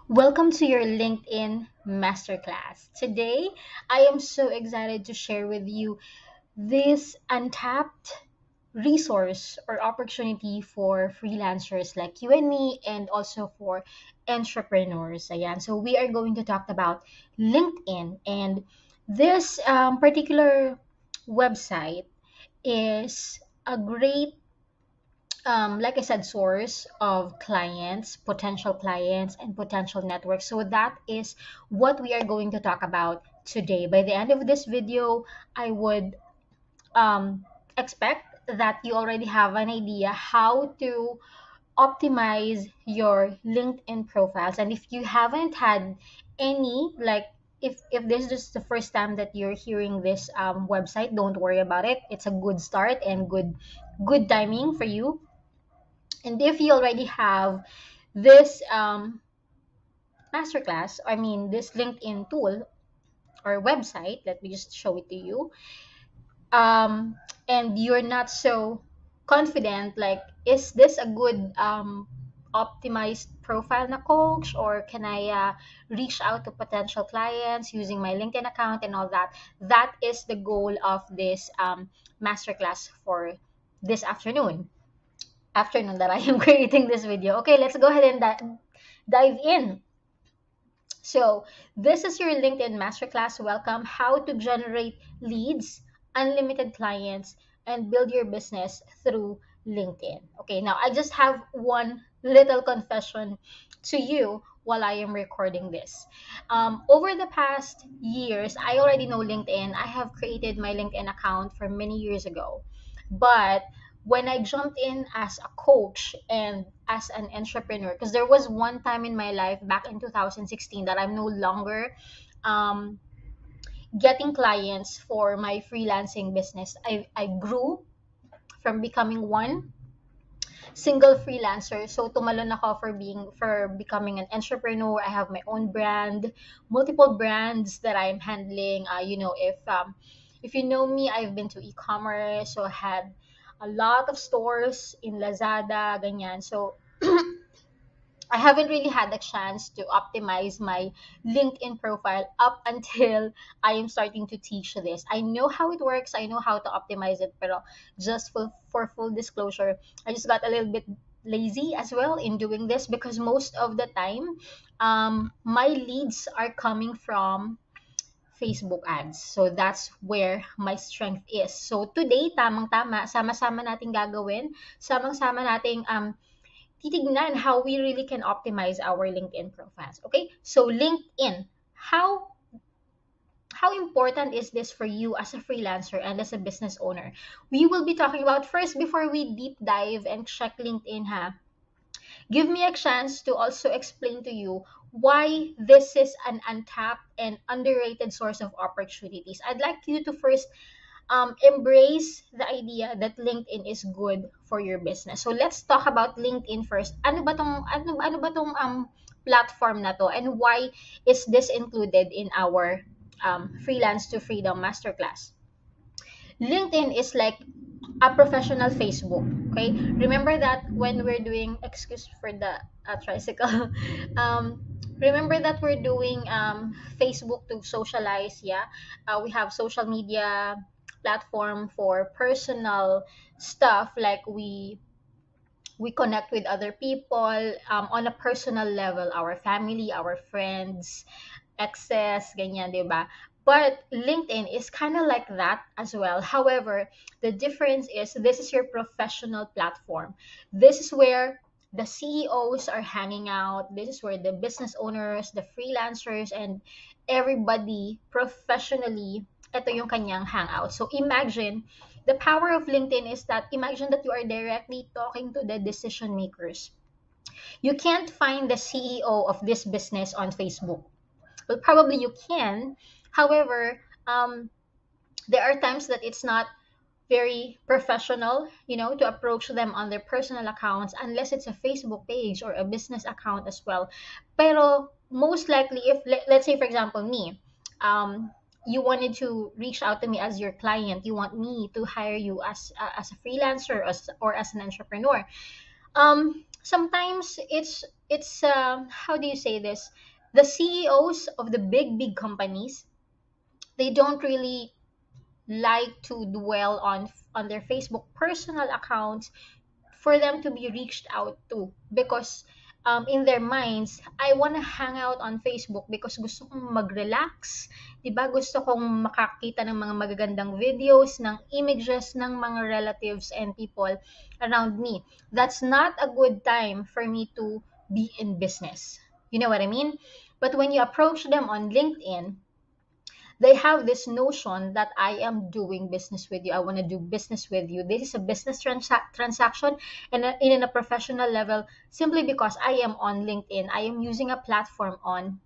Welcome to your LinkedIn Masterclass. Today, I am so excited to share with you this untapped resource or opportunity for freelancers like you and me, and also for entrepreneurs. Ayan. So, we are going to talk about LinkedIn, and this particular website is a great like I said, source of clients, potential clients, and potential networks. So that is what we are going to talk about today. By the end of this video, I would expect that you already have an idea how to optimize your LinkedIn profiles. And if you haven't had any, like, if this is the first time that you're hearing this website, don't worry about it. It's a good start and good timing for you. And if you already have this masterclass, I mean, this LinkedIn tool or website, let me just show it to you. Um, and you're not so confident, like, is this a good optimized profile na coach, or can I reach out to potential clients using my LinkedIn account and all that? That is the goal of this masterclass for this afternoon that I am creating this video. Okay, let's go ahead and dive in. So, this is your LinkedIn Masterclass. Welcome. How to generate leads, unlimited clients, and build your business through LinkedIn. Okay, now I just have one little confession to you while I am recording this. Over the past years, I already know LinkedIn. I have created my LinkedIn account for many years ago. But when I jumped in as a coach and as an entrepreneur, because there was one time in my life back in 2016 that I'm no longer um, getting clients for my freelancing business. I grew from becoming one single freelancer. So tumalon ako for becoming an entrepreneur. I have my own brand, multiple brands that I'm handling. If you know me, I've been to e-commerce, so I had a lot of stores in Lazada, ganyan. So I haven't really had the chance to optimize my LinkedIn profile up until I am starting to teach this. I know how it works, I know how to optimize it, pero just for full disclosure, I just got a little bit lazy as well in doing this because most of the time, my leads are coming from Facebook ads. So that's where my strength is. So today, tamang-tama, sama-sama nating gagawin, samang-sama nating titignan how we really can optimize our LinkedIn profiles. Okay? So LinkedIn, how important is this for you as a freelancer and as a business owner? We will be talking about first before we deep dive and check LinkedIn, ha. Give me a chance to also explain to you why this is an untapped and underrated source of opportunities. I'd like you to first embrace the idea that LinkedIn is good for your business. So let's talk about LinkedIn first. Ano ba tong platform na to, and why is this included in our freelance to freedom masterclass? LinkedIn is like a professional Facebook. Okay, remember that when we're doing, excuse for the tricycle, remember that we're doing Facebook to socialize. Yeah, we have social media platform for personal stuff, like we connect with other people on a personal level, our family, our friends, exes, ganyan, di ba? But LinkedIn is kind of like that as well. However, the difference is this is your professional platform. This is where the CEOs are hanging out. This is where the business owners, the freelancers, and everybody professionally, ito yung kanyang hangout. So imagine, the power of LinkedIn is that imagine that you are directly talking to the decision makers. You can't find the CEO of this business on Facebook. Well, probably you can. However, there are times that it's not very professional, to approach them on their personal accounts unless it's a Facebook page or a business account as well. Pero most likely, if let's say for example me, you wanted to reach out to me as your client, you want me to hire you as a freelancer, or as an entrepreneur. sometimes it's how do you say this, the CEOs of the big companies, they don't really like to dwell on their Facebook personal accounts for them to be reached out to, because in their minds, I want to hang out on Facebook because gusto kong mag-relax, 'di ba? Gusto kong makakita ng mga magagandang videos, ng images ng mga relatives and people around me. That's not a good time for me to be in business. You know what I mean? But when you approach them on LinkedIn, they have this notion that I am doing business with you. I want to do business with you. This is a business transaction, and in a professional level, simply because I am on LinkedIn. I am using a platform on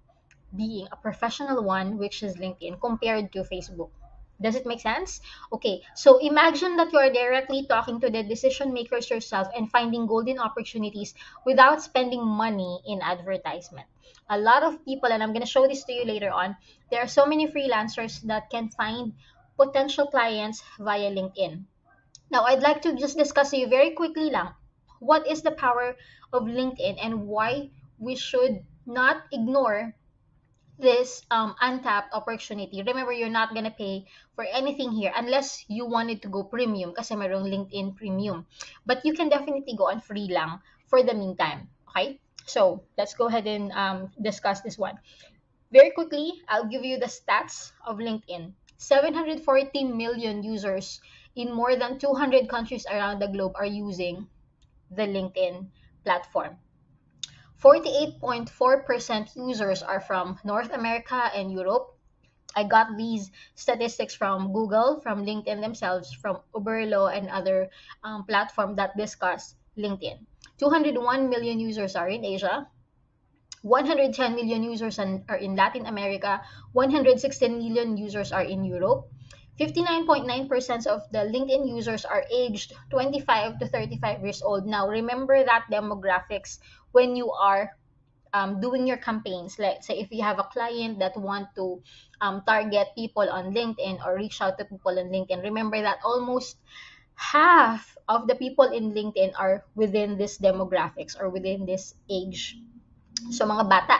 being a professional one, which is LinkedIn, compared to Facebook. Does it make sense? Okay, so imagine that you are directly talking to the decision makers yourself and finding golden opportunities without spending money in advertisement. A lot of people, and I'm going to show this to you later on, there are so many freelancers that can find potential clients via LinkedIn. Now, I'd like to just discuss to you very quickly lang what is the power of LinkedIn and why we should not ignore this untapped opportunity. Remember, you're not gonna pay for anything here unless you wanted to go premium kasi mayroong LinkedIn premium. But you can definitely go on free lang for the meantime. Okay? So let's go ahead and discuss this one. Very quickly, I'll give you the stats of LinkedIn. 740 million users in more than 200 countries around the globe are using the LinkedIn platform. 48.4% users are from North America and Europe. I got these statistics from Google, from LinkedIn themselves, from Uberlo, and other platforms that discuss LinkedIn. 201 million users are in Asia. 110 million users are in Latin America. 116 million users are in Europe. 59.9% of the LinkedIn users are aged 25 to 35 years old. Now, remember that demographics when you are doing your campaigns. Let's say if you have a client that want to target people on LinkedIn or reach out to people on LinkedIn, remember that almost half of the people in LinkedIn are within this demographics or within this age. So mga bata,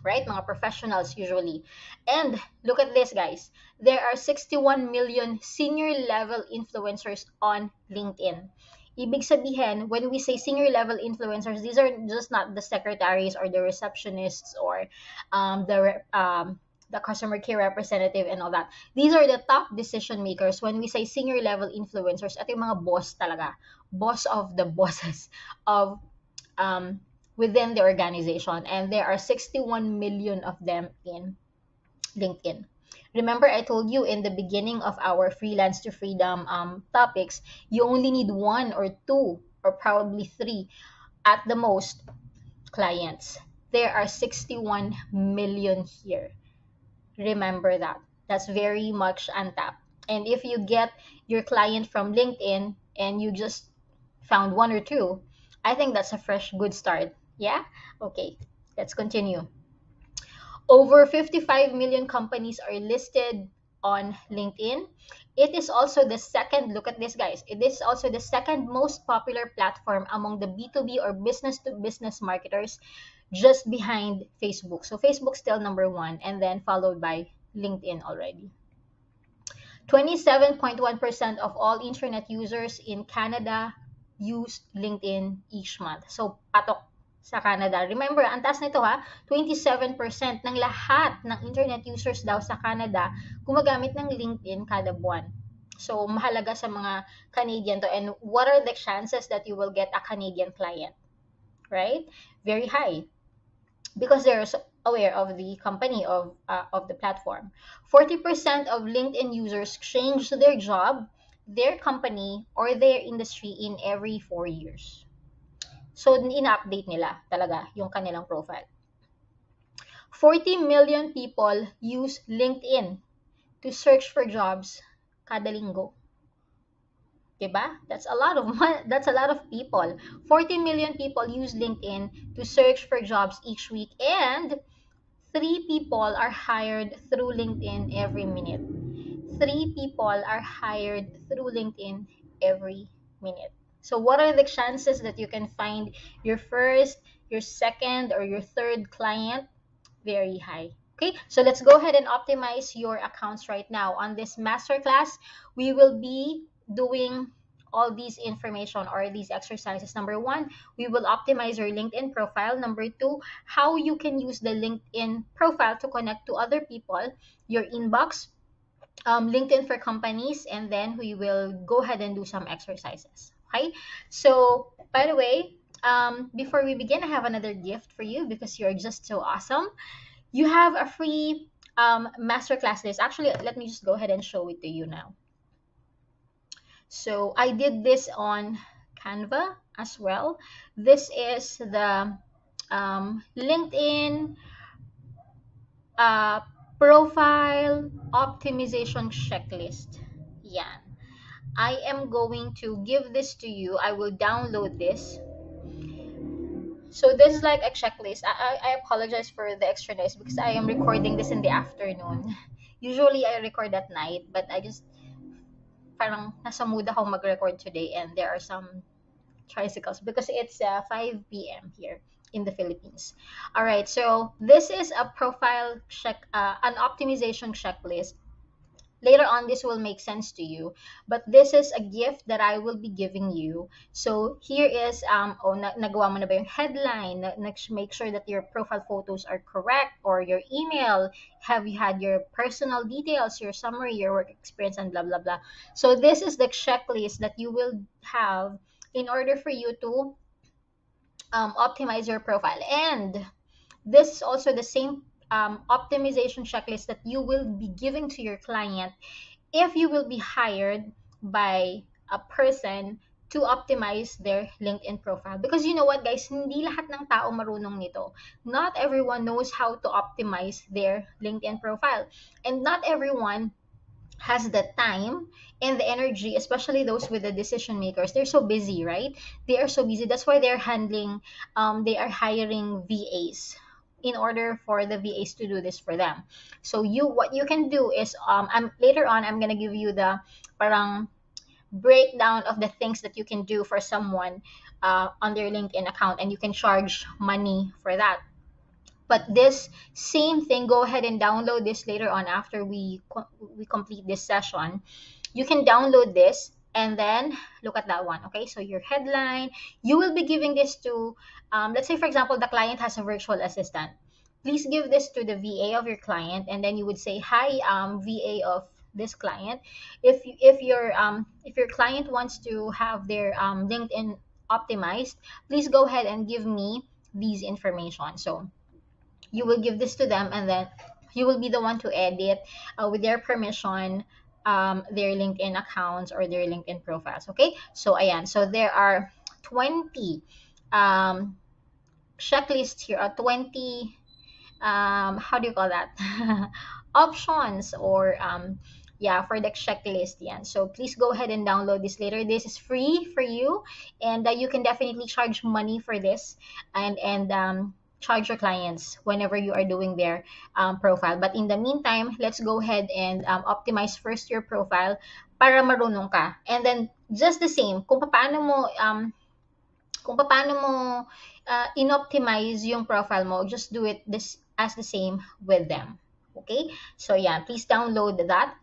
right? Mga professionals usually. And look at this, guys. There are 61 million senior level influencers on LinkedIn. Ibig sabihin, when we say senior level influencers, these are just not the secretaries or the receptionists or the customer care representative and all that. These are the top decision makers. When we say senior level influencers, ito yung mga boss talaga. Boss of the bosses of um, within the organization, and there are 61 million of them in LinkedIn. Remember, I told you in the beginning of our freelance to freedom topics, you only need one or two or probably three at the most clients. There are 61 million here. Remember that. That's very much untapped. And if you get your client from LinkedIn and you just found one or two, I think that's a fresh good start. Yeah? Okay, let's continue. Over 55 million companies are listed on LinkedIn. It is also the second, look at this, guys. It is also the second most popular platform among the B2B or business to business marketers, just behind Facebook. So Facebook still number one, and then followed by LinkedIn already. 27.1% of all internet users in Canada use LinkedIn each month. So, patok sa Canada. Remember, ang taas nito ha, 27% ng lahat ng internet users daw sa Canada gumagamit ng LinkedIn kada buwan. So, mahalaga sa mga Canadian to. And what are the chances that you will get a Canadian client? Right? Very high. Because they're aware of the company of the platform. 40% of LinkedIn users change their job, their company, or their industry in every 4 years. So, ina-update nila talaga yung kanilang profile. 40 million people use LinkedIn to search for jobs kada linggo. Diba? That's a lot of people. 40 million people use LinkedIn to search for jobs each week, and 3 people are hired through LinkedIn every minute. 3 people are hired through LinkedIn every minute. So what are the chances that you can find your first, your second, or your third client? Very high. Okay, so let's go ahead and optimize your accounts right now. On this masterclass, we will be doing all these information or these exercises. Number one, we will optimize your LinkedIn profile. Number two, how you can use the LinkedIn profile to connect to other people, your inbox, LinkedIn for companies, and then we will go ahead and do some exercises. Okay, so by the way, before we begin, I have another gift for you because you're just so awesome. You have a free masterclass list. Actually, let me just go ahead and show it to you now. So I did this on Canva as well. This is the LinkedIn uh, profile optimization checklist. Yeah. I am going to give this to you. I will download this. So this is like a checklist. I apologize for the extra noise because I am recording this in the afternoon. Usually I record at night, but I just parang nasa mood ako mag-record today and there are some tricycles because it's 5 p.m. here in the Philippines. All right, so this is a profile check, an optimization checklist. Later on this will make sense to you, but this is a gift that I will be giving you. So here is nagawa mo na ba yung headline, make sure that your profile photos are correct, or your email, have you had your personal details, your summary, your work experience, and blah blah blah. So this is the checklist that you will have in order for you to optimize your profile. And this is also the same optimization checklist that you will be giving to your client if you will be hired by a person to optimize their LinkedIn profile. Because you know what, guys, hindi lahat ng tao marunong nito. Not everyone knows how to optimize their LinkedIn profile. And not everyone has the time and the energy, especially those with the decision makers. They're so busy, right? They are so busy. That's why they're they are hiring VAs in order for the VAs to do this for them. So what you can do is, later on, I'm gonna give you the parang breakdown of the things that you can do for someone on their LinkedIn account, and you can charge money for that. But this same thing, go ahead and download this later on after we complete this session. You can download this and then look at that one. Okay, so your headline, you will be giving this to, let's say for example, the client has a virtual assistant. Please give this to the VA of your client, and then you would say, "Hi, VA of this client. If your client wants to have their LinkedIn optimized, please go ahead and give me these information." So you will give this to them, and then you will be the one to edit with their permission their LinkedIn accounts or their LinkedIn profiles. Okay, so ayan, so there are 20 um, checklists here, 20 how do you call that, options, or yeah, for the checklist. Yeah, so please go ahead and download this later. This is free for you, and you can definitely charge money for this, and charge your clients whenever you are doing their profile. But in the meantime, let's go ahead and optimize first your profile para marunong ka, and then just the same kung paano mo inoptimize yung profile mo, just do it this as the same with them. Okay, so yeah, please download that.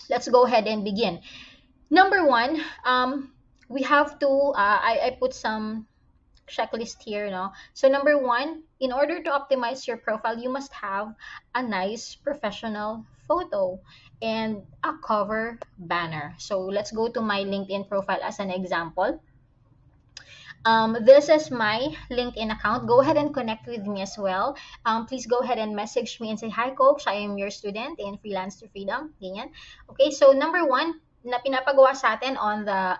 Let's go ahead and begin. Number one, we have to I put some checklist here, no? So number one, in order to optimize your profile, you must have a nice professional photo and a cover banner. So let's go to my LinkedIn profile as an example. This is my LinkedIn account. Go ahead and connect with me as well. Please go ahead and message me and say, "Hi, Coach. I am your student in Freelance to Freedom." Ganyan. Okay, so number one na pinapagawa sa atin on the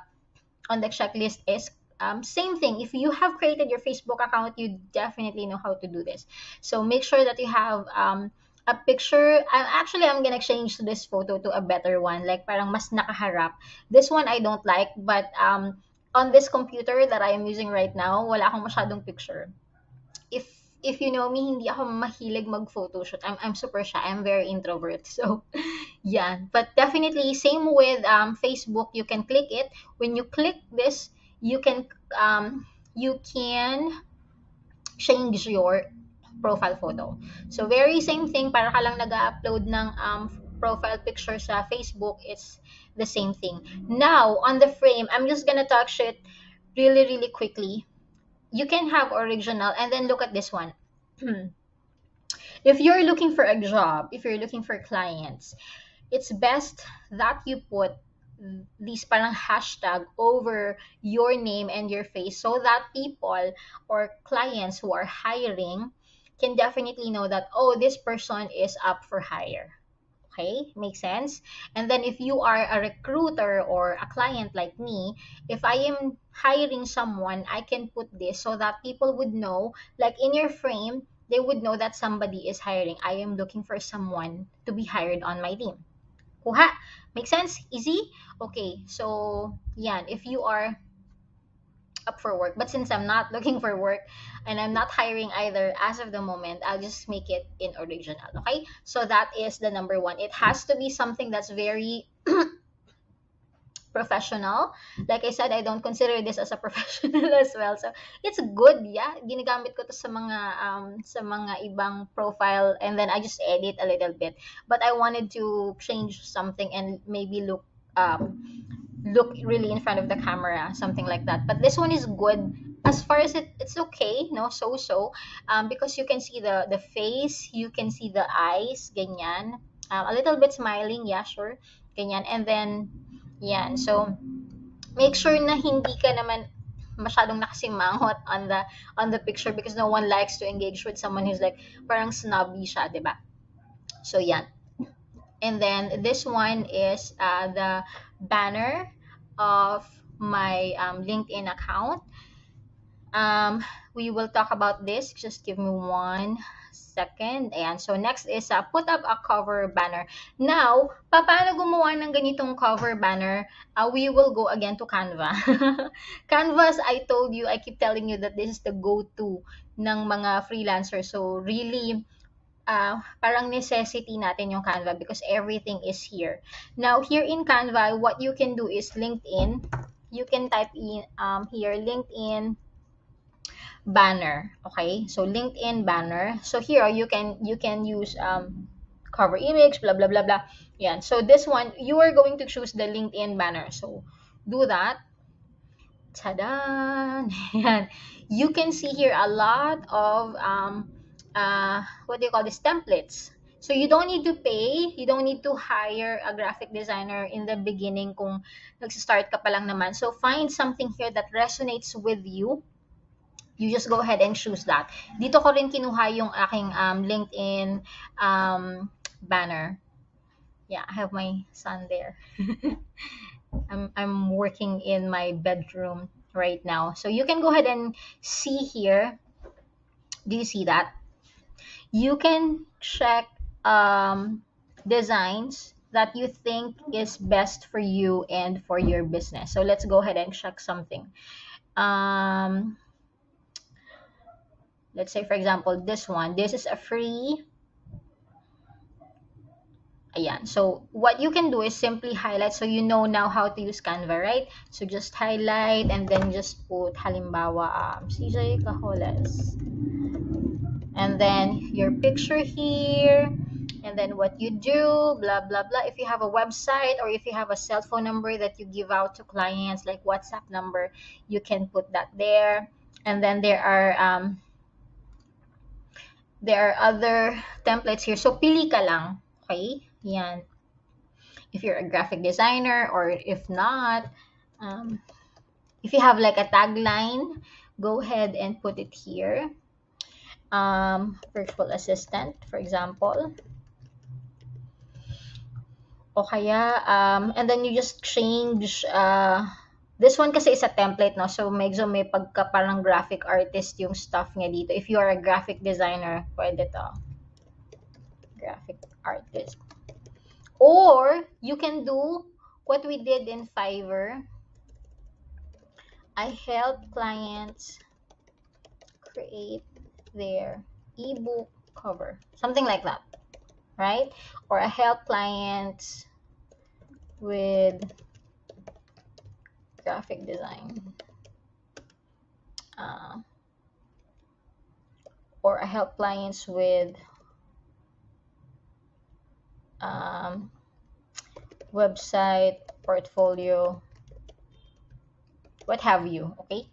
checklist is same thing. If you have created your Facebook account, you definitely know how to do this. So make sure that you have a picture. I'm gonna change this photo to a better one, like parang mas nakaharap. This one I don't like, but on this computer that I am using right now, wala akong masyadong picture. If if you know me, hindi ako mahilig mag-photoshoot. I'm super shy. I'm very introvert. So, yeah. But definitely, same with Facebook. You can click it. When you click this, you can change your profile photo. So, very same thing. Para ka lang nag-upload ng profile picture sa Facebook. It's the same thing. Now, on the frame, I'm just gonna touch it really, really quickly. You can have original and then look at this one. If you're looking for a job, if you're looking for clients, it's best that you put these parang hashtag over your name and your face so that people or clients who are hiring can definitely know that, oh, this person is up for hire. Okay, makes sense. And then if you are a recruiter or a client like me, if I am hiring someone, I can put this so that people would know, like in your frame, they would know that somebody is hiring. I am looking for someone to be hired on my team. Kuha? Make sense? Easy? Okay, so yan, if you are up for work. But since I'm not looking for work and I'm not hiring either as of the moment, I'll just make it in original. Okay? So that is the number one. It has to be something that's very professional. Like I said, I don't consider this as a professional as well. So it's good, yeah. Ginagamit ko to sa mga ibang profile and then I just edit a little bit. But I wanted to change something and maybe look really in front of the camera, something like that. But this one is good as far as it's okay, no, so because you can see the face, you can see the eyes, ganyan, a little bit smiling, yeah, sure, ganyan, and then yan. So make sure na hindi ka naman masyadong nakasimangot on the picture because no one likes to engage with someone who's like parang snobby siya, 'di ba? So yan. And then this one is the banner of my LinkedIn account. We will talk about this. Just give me 1 second. And so next is put up a cover banner. Now, paano gumawa ng ganitong cover banner? We will go again to Canva. Canvas, I told you, I keep telling you that this is the go-to ng mga freelancers. So really, parang necessity natin yung Canva because everything is here. Now, here in Canva, what you can do is LinkedIn. You can type in here LinkedIn banner. Okay, so LinkedIn banner. So here you can use cover image, blah blah blah blah. Yeah. So this one you are going to choose the LinkedIn banner. So do that. Tada! Yan. You can see here a lot of what do you call this, templates. So you don't need to pay, you don't need to hire a graphic designer in the beginning kung nagsa-start ka pa lang naman. So find something here that resonates with you. You just go ahead and choose that. Dito ko rin kinuha yung aking LinkedIn banner. Yeah, I have my son there. I'm working in my bedroom right now. So you can go ahead and see here. Do you see that? You can check designs that you think is best for you and for your business. So let's go ahead and check something. Let's say, for example, this one. This is a free. Ayan. So, what you can do is simply highlight. So, you know now how to use Canva, right? So, just highlight and then just put, halimbawa, CJ Cajoles. And then, your picture here. And then, what you do, blah, blah, blah. If you have a website or if you have a cell phone number that you give out to clients, like WhatsApp number, you can put that there. And then, there are other templates here. So, pili ka lang. Okay? Yan. If you're a graphic designer or if not, if you have like a tagline, go ahead and put it here. Virtual assistant, for example. O kaya, and then you just change, this one kasi is a template, no? So, medyo may pagka parang graphic artist yung stuff niya dito. If you are a graphic designer, pwede to. Graphic artist. Or, you can do what we did in Fiverr. I help clients create their ebook cover, something like that, right? Or I help clients with graphic design, uh, or I help clients with um, website, portfolio, what have you, okay?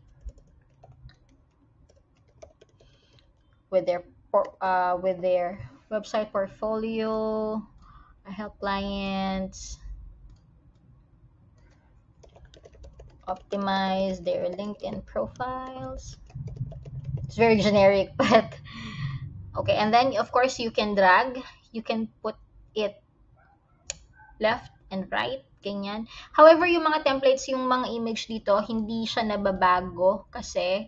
With their website portfolio, I help clients optimize their LinkedIn profiles. It's very generic, but okay. And then of course you can drag, you can put it left and right, ganyan. However, yung mga templates, yung mga image dito, hindi siya nababago kasi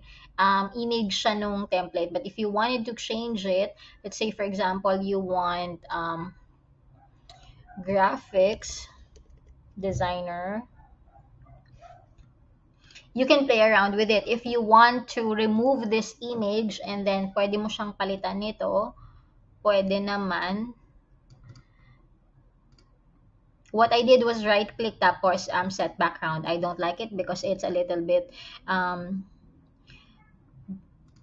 image siya nung template. But if you wanted to change it, let's say for example, you want graphics designer, you can play around with it. If you want to remove this image and then pwede mo siyang palitan nito, pwede naman. What I did was right click tapos set background. I don't like it because it's a little bit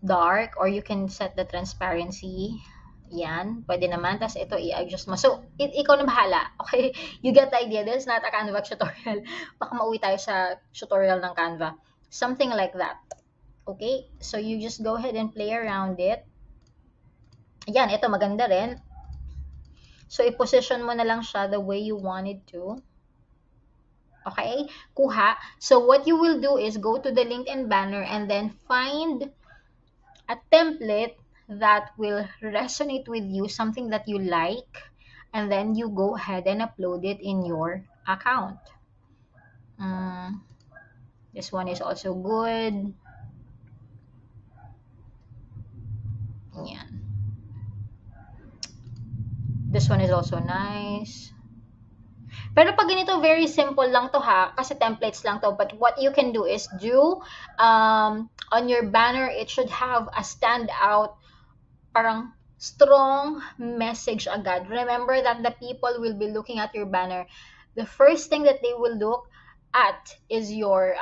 dark, or you can set the transparency. Yan, pwede naman. Tapos ito i-adjust mo. So, ikaw na bahala. Okay? You get the idea. This is not a Canva tutorial. Baka mauwi tayo sa tutorial ng Canva. Something like that. Okay? So, you just go ahead and play around it. Yan, ito maganda rin. So, i-position mo na lang siya the way you wanted to. Okay? Kuha. So, what you will do is go to the LinkedIn banner and then find a template that will resonate with you, something that you like, and then you go ahead and upload it in your account. This one is also good. Yan. This one is also nice. Pero pag ganito, very simple lang to ha, kasi templates lang to. But what you can do is on your banner, it should have a standout, parang strong message agad. Remember that the people will be looking at your banner. The first thing that they will look at is your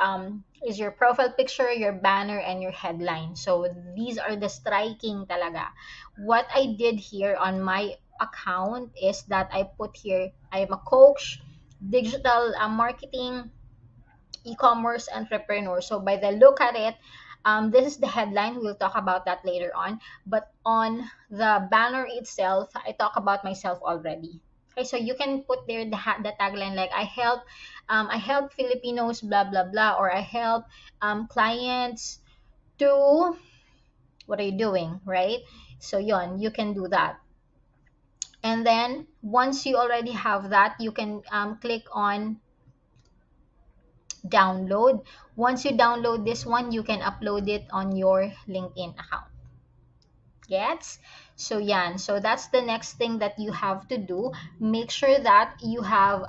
profile picture, your banner, and your headline. So these are the striking talaga. What I did here on my account is that I put here, I'm a coach, digital marketing, e-commerce entrepreneur. So by the look at it, this is the headline. We'll talk about that later on. But on the banner itself, I talk about myself already. Okay, so you can put there the tagline like I help Filipinos, blah blah blah, or I help clients to, what are you doing, right? So yon, you can do that. And then once you already have that, you can click on download. Once you download this one, you can upload it on your LinkedIn account. Gets? So yan. So that's the next thing that you have to do. Make sure that you have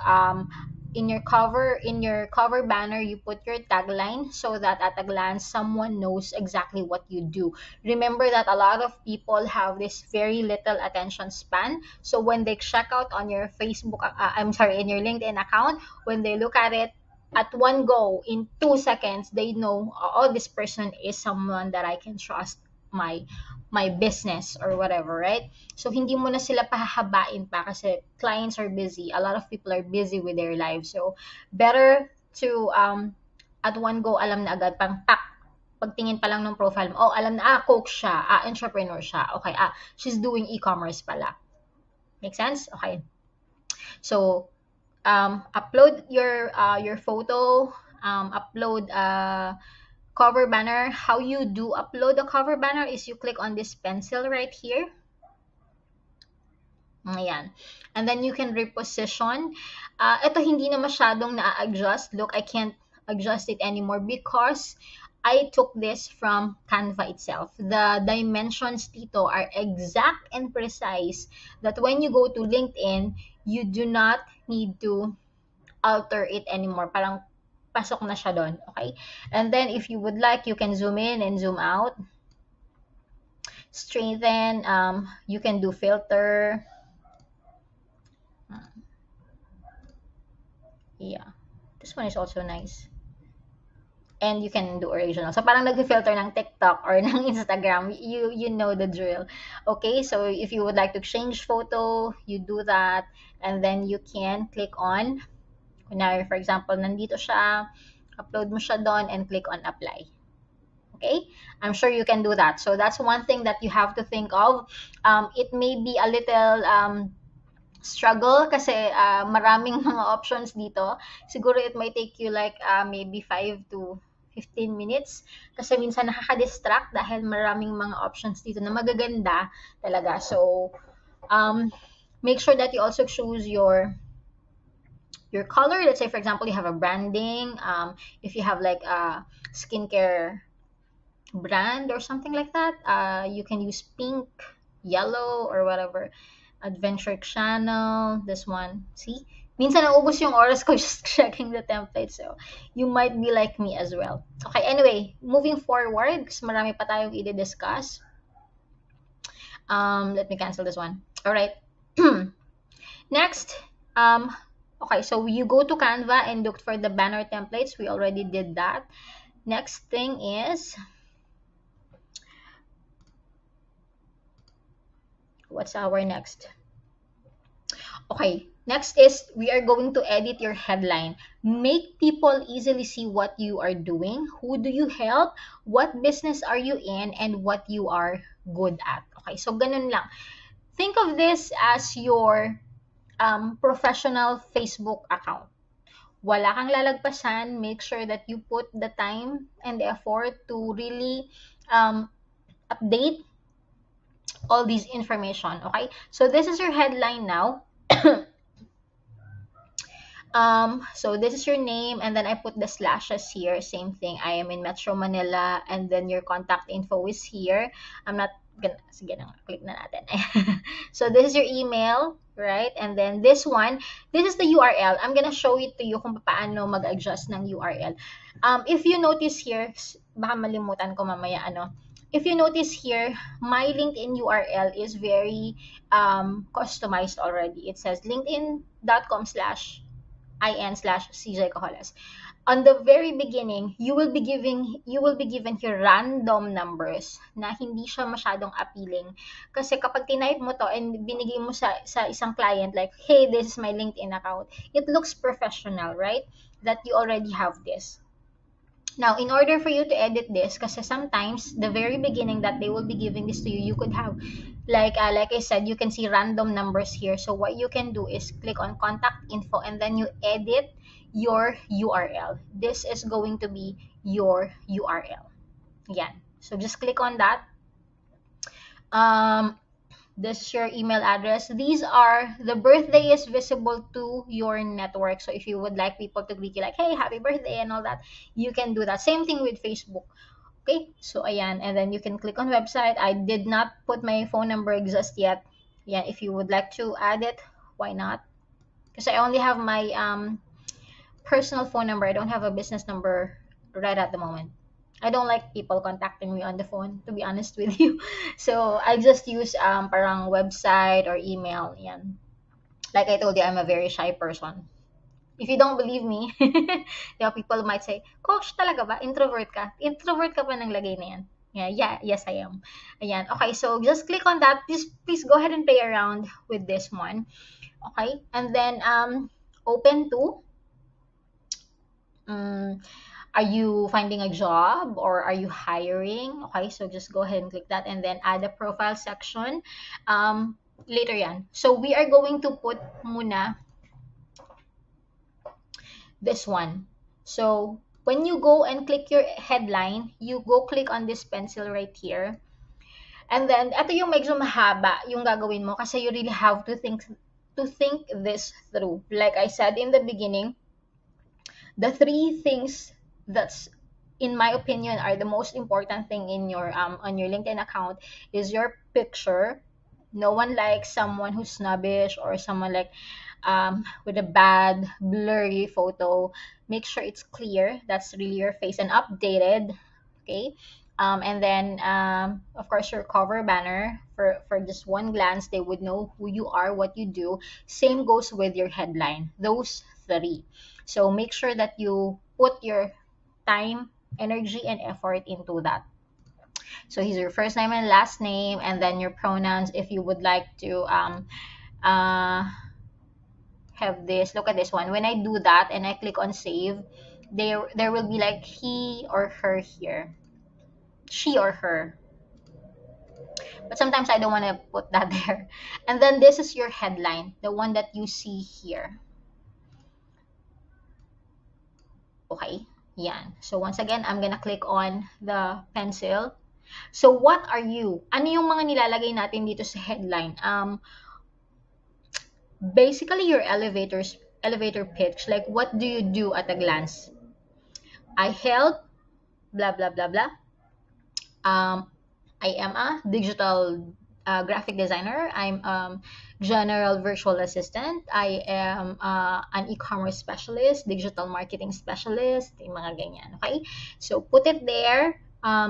in your cover banner, you put your tagline so that at a glance someone knows exactly what you do. Remember that a lot of people have this very little attention span. So when they check out on your Facebook, in your LinkedIn account, when they look at it at one go in 2 seconds, they know, oh, this person is someone that I can trust my business or whatever, right? So hindi mo na sila pahahabain pa kasi clients are busy. A lot of people are busy with their lives. So better to at one go alam na agad, pang tak, pagtingin pa lang ng profile mo, oh, alam na, coach siya, entrepreneur siya. Okay, she's doing e-commerce pala. Make sense? Okay. So upload your photo, upload cover banner. How you do upload the cover banner is you click on this pencil right here. Ayan. And then you can reposition. Ito hindi na masyadong na-adjust. Look, I can't adjust it anymore because I took this from Canva itself. The dimensions dito are exact and precise that when you go to LinkedIn, you do not need to alter it anymore. Parang pasok na siya doon, okay? And then if you would like, you can zoom in and zoom out. strengthen. You can do filter. Yeah, this one is also nice. And you can do original. So parang nag-filter ng TikTok or ng Instagram, you know the drill. Okay, so if you would like to change photo, you do that, and then you can click on, kunyari for example, nandito siya, upload mo siya doon and click on apply. Okay, I'm sure you can do that. So that's one thing that you have to think of. It may be a little struggle kasi maraming mga options dito. Siguro it might take you like maybe 5 to 15 minutes kasi minsan nakaka-distract dahil maraming mga options dito na magaganda talaga. So, make sure that you also choose your color. Let's say, for example, you have a branding. If you have like a skincare brand or something like that, you can use pink, yellow, or whatever. Adventure Channel, this one. See? Minsan naubos yung oras ko just checking the template. So, you might be like me as well. Okay, anyway, moving forward, kasi marami pa tayong i-discuss. Let me cancel this one. All right. Next, okay, so you go to Canva and look for the banner templates. We already did that. Next thing is, what's our next? Okay, next is we are going to edit your headline. Make people easily see what you are doing, who do you help, what business are you in, and what you are good at. Okay, so ganun lang. Think of this as your professional Facebook account. Wala kang lalagpasan. Make sure that you put the time and the effort to really update all these information. Okay, so this is your headline now. So this is your name, and then I put the slashes here. Same thing. I am in Metro Manila, and then your contact info is here. I'm not gonna, sige na, click na natin. So this is your email, right? And then this one, this is the URL. I'm gonna show it to you kung paano mag-adjust ng URL. If you notice here, baka malimutan ko mamaya ano. If you notice here, my LinkedIn URL is very customized already. It says linkedin.com/in/CJ Cajoles. On the very beginning, you will be given here random numbers na hindi siya masyadong appealing. Kasi kapag tinype mo to and binigay mo sa isang client like, hey, this is my LinkedIn account, it looks professional, right? That you already have this. Now, in order for you to edit this, kasi sometimes the very beginning that they will be giving this to you, you could have like I said, you can see random numbers here. So what you can do is click on contact info and then you edit your URL. This is going to be your URL. Yan. So just click on that. This is your email address. These are the birthday is visible to your network. So if you would like people to greet you like, hey, happy birthday and all that, you can do that. Same thing with Facebook. Okay, so ayan, and then you can click on website. I did not put my phone number just yet. Yeah, if you would like to add it, why not? Because I only have my personal phone number. I don't have a business number right at the moment. I don't like people contacting me on the phone, to be honest with you. So I just use parang website or email. Yan. Like I told you, I'm a very shy person. If you don't believe me, people might say, Coach, talaga ba? Introvert ka? Introvert ka pa ng lagay na yan? Yeah, yes, I am. Ayan. Okay, so just click on that. Please go ahead and play around with this one. Okay, and then open to. Are you finding a job or are you hiring? Okay, so just go ahead and click that and then add a profile section. Later yan. So we are going to put muna this one. So when you go and click your headline, you go click on this pencil right here. And then, ito yung medyo mahaba yung gagawin mo kasi you really have to think this through. Like I said in the beginning, the three things that's in my opinion are the most important thing in your on your LinkedIn account is your picture. No one likes someone who's snobbish or someone like with a bad blurry photo. Make sure it's clear, that's really your face and updated. Okay, And then, of course, your cover banner for just one glance, they would know who you are, what you do. Same goes with your headline, those three. So make sure that you put your time, energy, and effort into that. So here's your first name and last name, and then your pronouns if you would like to uh, have this. Look at this one. When I do that and I click on save, there will be like he or her here. She or her. But sometimes I don't want to put that there. And then this is your headline, the one that you see here. Okay, yan. So once again, I'm gonna click on the pencil. So what are you? Ano yung mga nilalagay natin dito sa headline? Basically your elevator pitch. Like what do you do at a glance? I help, blah blah blah blah. Um, I am a digital graphic designer. I'm general virtual assistant. I am an e-commerce specialist, digital marketing specialist, yung mga ganyan. Okay? So, put it there.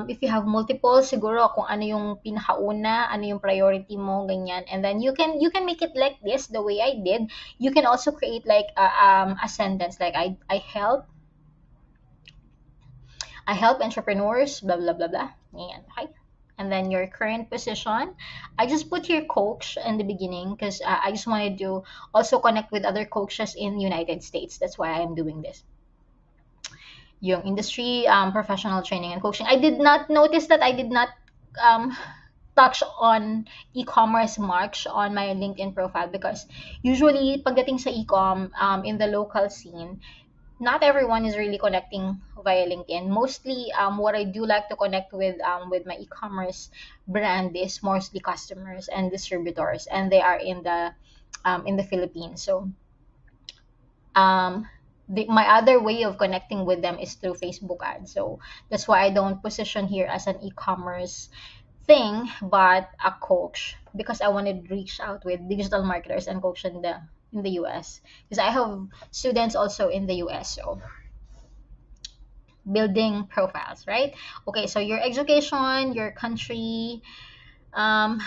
If you have multiple, siguro kung ano yung pinakauna, ano yung priority mo, ganyan. And then you can make it like this, the way I did. You can also create like a sentence like I help entrepreneurs, blah blah blah blah. Ganyan, okay? And then your current position. I just put here coach in the beginning because I just wanted to also connect with other coaches in United States. That's why I'm doing this. Yung industry, professional training and coaching. I did not notice that I did not um, touch on e-commerce much on my LinkedIn profile because usually pagdating sa e-com in the local scene, not everyone is really connecting via LinkedIn. Mostly, what I do like to connect with my e-commerce brand is mostly customers and distributors, and they are in the Philippines. So, um, my other way of connecting with them is through Facebook ads. So that's why I don't position here as an e-commerce thing, but a coach because I wanted to reach out with digital marketers and coach in the US because I have students also in the US. So building profiles, right? Okay, so your education, your country, um,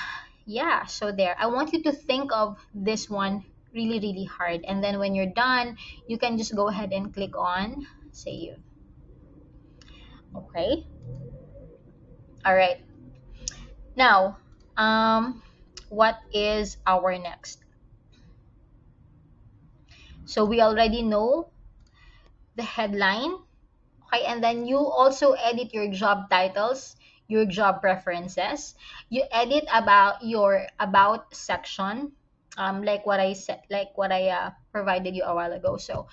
yeah. So there, I want you to think of this one really, really hard, and then when you're done, you can just go ahead and click on save. Okay. All right. Now, what is our next? So we already know the headline. Okay, and then you also edit your job titles, your job preferences. You edit about your about section, like what I said, like what I provided you a while ago. So,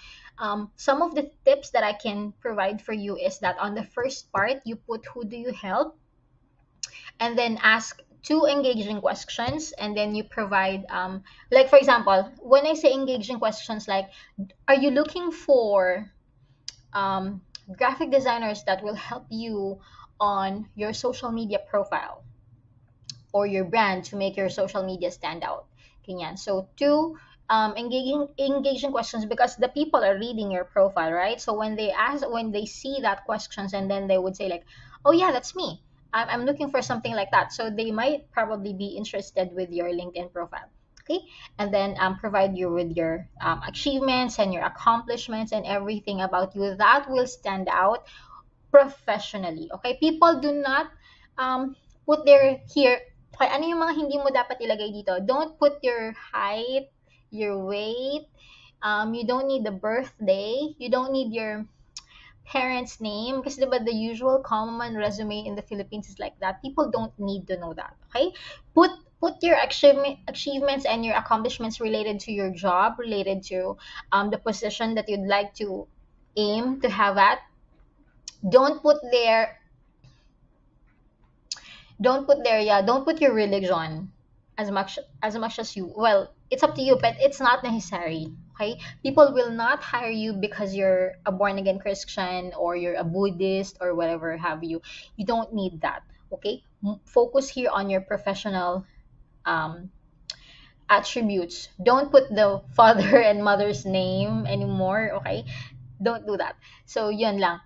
some of the tips that I can provide for you is that on the first part, you put who do you help, and then ask two engaging questions, and then you provide, like for example, when I say engaging questions, like, are you looking for um, graphic designers that will help you on your social media profile or your brand to make your social media stand out. Ganyan. So two engaging questions because the people are reading your profile, right? So when they see that questions, and then they would say like, oh yeah, that's me. I'm looking for something like that. So they might probably be interested with your LinkedIn profile. Okay, and then provide you with your achievements and your accomplishments and everything about you that will stand out professionally. Okay, people do not put their here. Okay, ano yung mga hindi mo dapat ilagay dito? Don't put your height, your weight. You don't need the birthday. You don't need your parents' name because diba the usual common resume in the Philippines is like that. People don't need to know that. Okay, put your achievements and your accomplishments related to your job, related to the position that you'd like to aim to have at. Don't put there don't put your religion as you, well, it's up to you, but it's not necessary. Okay, people will not hire you because you're a born again Christian or you're a Buddhist or whatever have you. You don't need that. Okay, focus here on your professional um, attributes. Don't put the father and mother's name anymore. Okay, don't do that. So yun lang.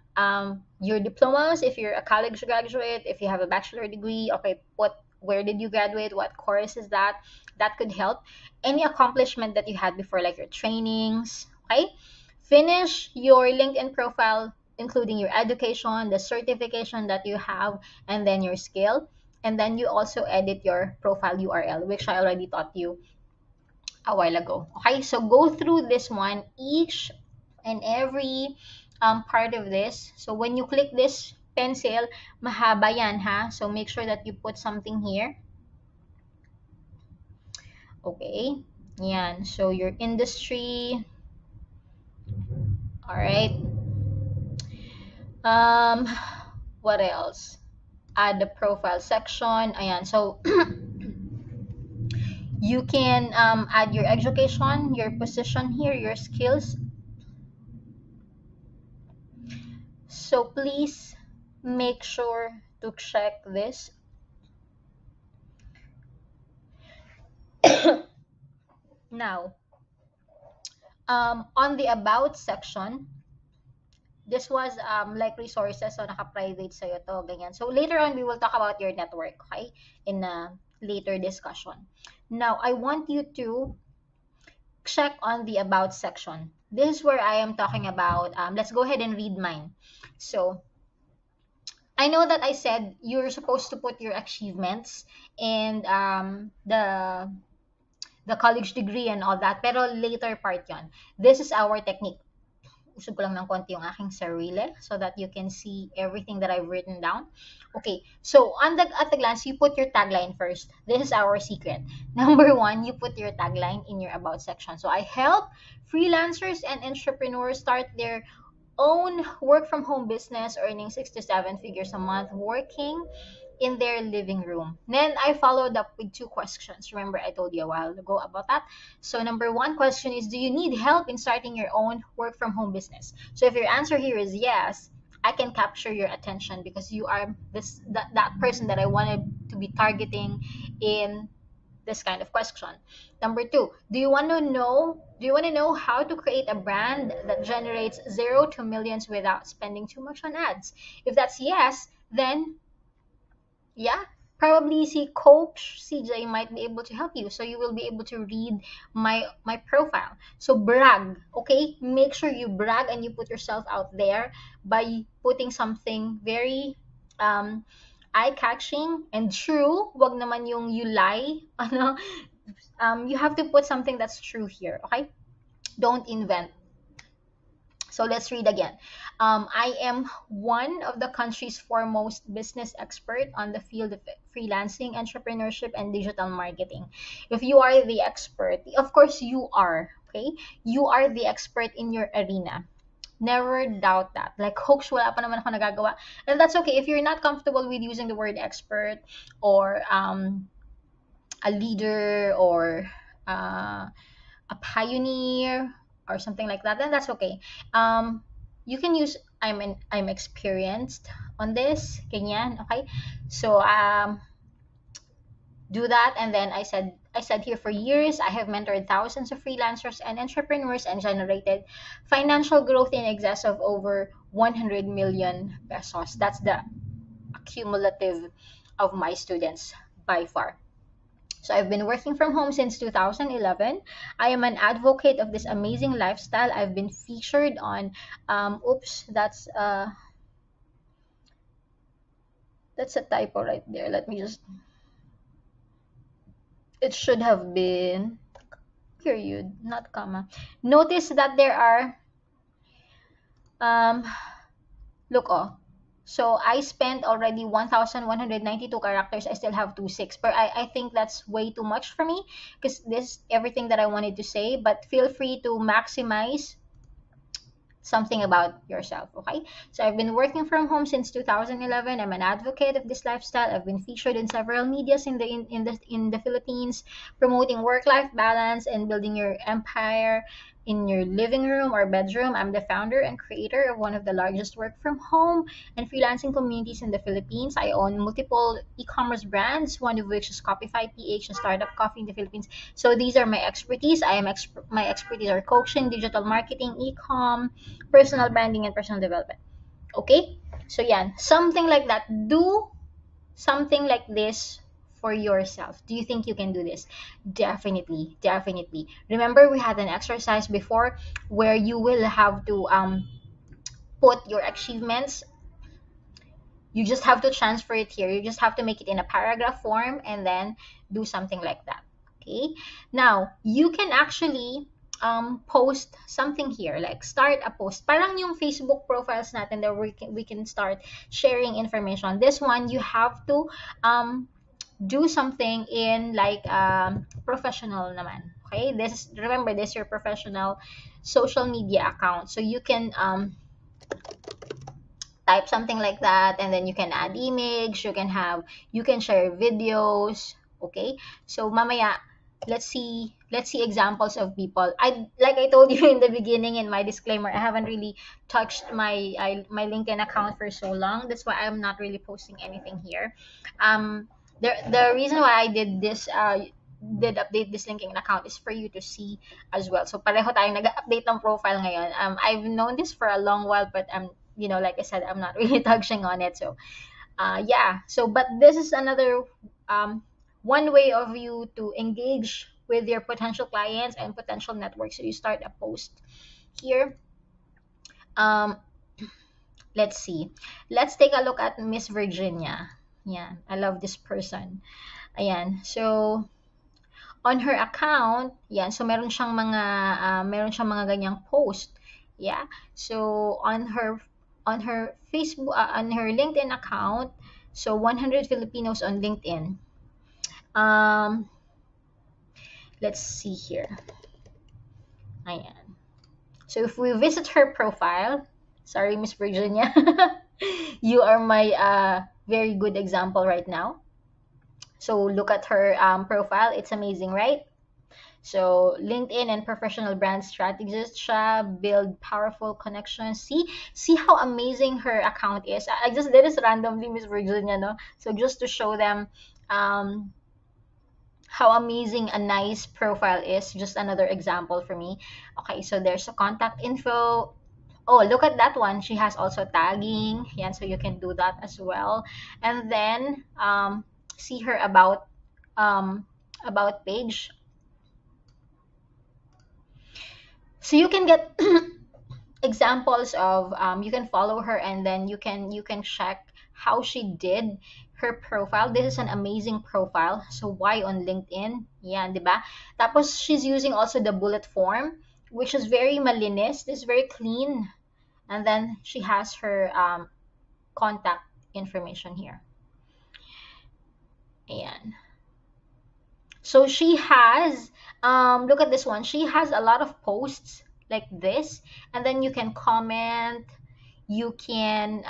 your diplomas, if you're a college graduate, if you have a bachelor degree, okay, what where did you graduate, what course is that, that could help. Any accomplishment that you had before, like your trainings, okay. Finish your LinkedIn profile including your education, the certification that you have, and then your skill. And then you also edit your profile URL, which I already taught you a while ago. Okay, so go through this one, each and every part of this. So when you click this pencil, mahaba yan ha. So make sure that you put something here. Okay, yan. So your industry. All right. Um, what else? Add the profile section. Ayan. So you can add your education, your position here, your skills. So please make sure to check this. Now, on the about section, this was like resources, so naka-private sa'yo to, ganyan. So later on, we will talk about your network, okay? In a later discussion. Now, I want you to check on the about section. This is where I am talking about, let's go ahead and read mine. So, I know that I said you're supposed to put your achievements and the college degree and all that, pero later part yon. This is our technique. Usog ko lang ng konti yung aking sarili so that you can see everything that I've written down. Okay, so at the glance, you put your tagline first. This is our secret. Number one, you put your tagline in your about section. So I help freelancers and entrepreneurs start their own work from home business, earning 6 to 7 figures a month, working in their living room. Then I followed up with 2 questions. Remember, I told you a while ago about that. So, number one question is, do you need help in starting your own work from home business? So, if your answer here is yes, I can capture your attention because you are that person that I wanted to be targeting in this kind of question. Number two, do you want to know how to create a brand that generates zero to millions without spending too much on ads? If that's yes, then yeah, probably si Coach CJ might be able to help you. So you will be able to read my profile. So brag, okay? Make sure you brag and you put yourself out there by putting something very um eye-catching and true. Wag naman yung you lie. Ano? You have to put something that's true here, okay? Don't invent. So let's read again. I am one of the country's foremost business expert on the field of freelancing, entrepreneurship, and digital marketing. If you are the expert, of course you are, okay? You are the expert in your arena. Never doubt that. Like, Hoax, wala pa naman ako nagagawa. And that's okay. If you're not comfortable with using the word expert or a leader or a pioneer or something like that, then that's okay. You can use I'm experienced on this, ganyan, okay? So do that. And then I said here, for years I have mentored thousands of freelancers and entrepreneurs and generated financial growth in excess of over 100 million pesos. That's the cumulative of my students by far. So I've been working from home since 2011. I am an advocate of this amazing lifestyle. I've been featured on oops, that's a typo right there. Let me just, it should have been period, not comma. Notice that there are um look, oh. So I spent already 1,192 characters. I still have 26. But I think that's way too much for me because this everything that I wanted to say. But feel free to maximize something about yourself, okay? So I've been working from home since 2011. I'm an advocate of this lifestyle. I've been featured in several medias in the Philippines, promoting work-life balance and building your empire in your living room or bedroom. I'm the founder and creator of one of the largest work from home and freelancing communities in the Philippines. I own multiple e-commerce brands, one of which is Copify PH, a startup coffee in the Philippines. So these are my expertise. My expertise are coaching, digital marketing, e-com, personal branding, and personal development. Okay? So yan, something like that. Do something like this for yourself. Do you think you can do this? Definitely, definitely. Remember, we had an exercise before where you will have to put your achievements. You just have to transfer it here. You just have to make it in a paragraph form and then do something like that. Okay. Now, you can actually post something here, like start a post. Parang yung Facebook profiles natin that we can start sharing information. This one, you have to do something in like professional naman. Okay. Remember, this is your professional social media account. So you can type something like that, and then you can add image, you can share videos. Okay, so mamaya, let's see examples of people. I told you in the beginning in my disclaimer, I haven't really touched my LinkedIn account for so long. That's why I'm not really posting anything here. The reason why I did update this LinkedIn account is for you to see as well. So pareho tayong nag-update ng profile ngayon. I've known this for a long while, but like I said, I'm not really touching on it. So, yeah. So, but this is another one way of you to engage with your potential clients and potential networks. So you start a post here. Um, let's see. Let's take a look at Miss Virginia. Yeah, I love this person. Ayan. So, on her account, yan. So, meron siyang mga ganyang post. Yeah. So, on her Facebook, on her LinkedIn account, so 100 Filipinos on LinkedIn. Um, let's see here. Ayan. So, if we visit her profile, sorry, Miss Virginia, you are my very good example right now. So, look at her profile. It's amazing, right? So, LinkedIn and professional brand strategist siya, build powerful connections. See how amazing her account is. I just did this randomly, Miss Virginia, no? So, just to show them um, how amazing a nice profile is. Just another example for me. Okay, so there's a contact info. Oh, look at that one. She has also tagging. Yan, so you can do that as well. And then, see her about page. So you can get examples of you can follow her, and then you can check how she did her profile. This is an amazing profile. So why on LinkedIn? Yan, 'di ba? Tapos she's using also the bullet form, which is very malinis. This is very clean. And then she has her contact information here. Ayan. So she has, look at this one. She has a lot of posts like this, and then you can comment. You can,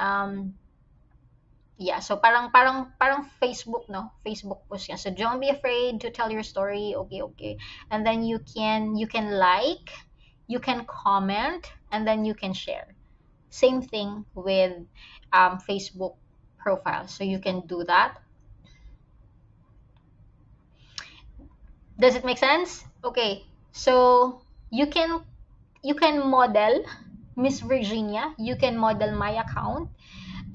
yeah. So parang Facebook, no? Facebook post yan. So don't be afraid to tell your story. Okay, okay. And then you can like, you can comment, and then you can share. Same thing with Facebook profile. So you can do that. Does it make sense? Okay. So you can model Miss Virginia. You can model my account.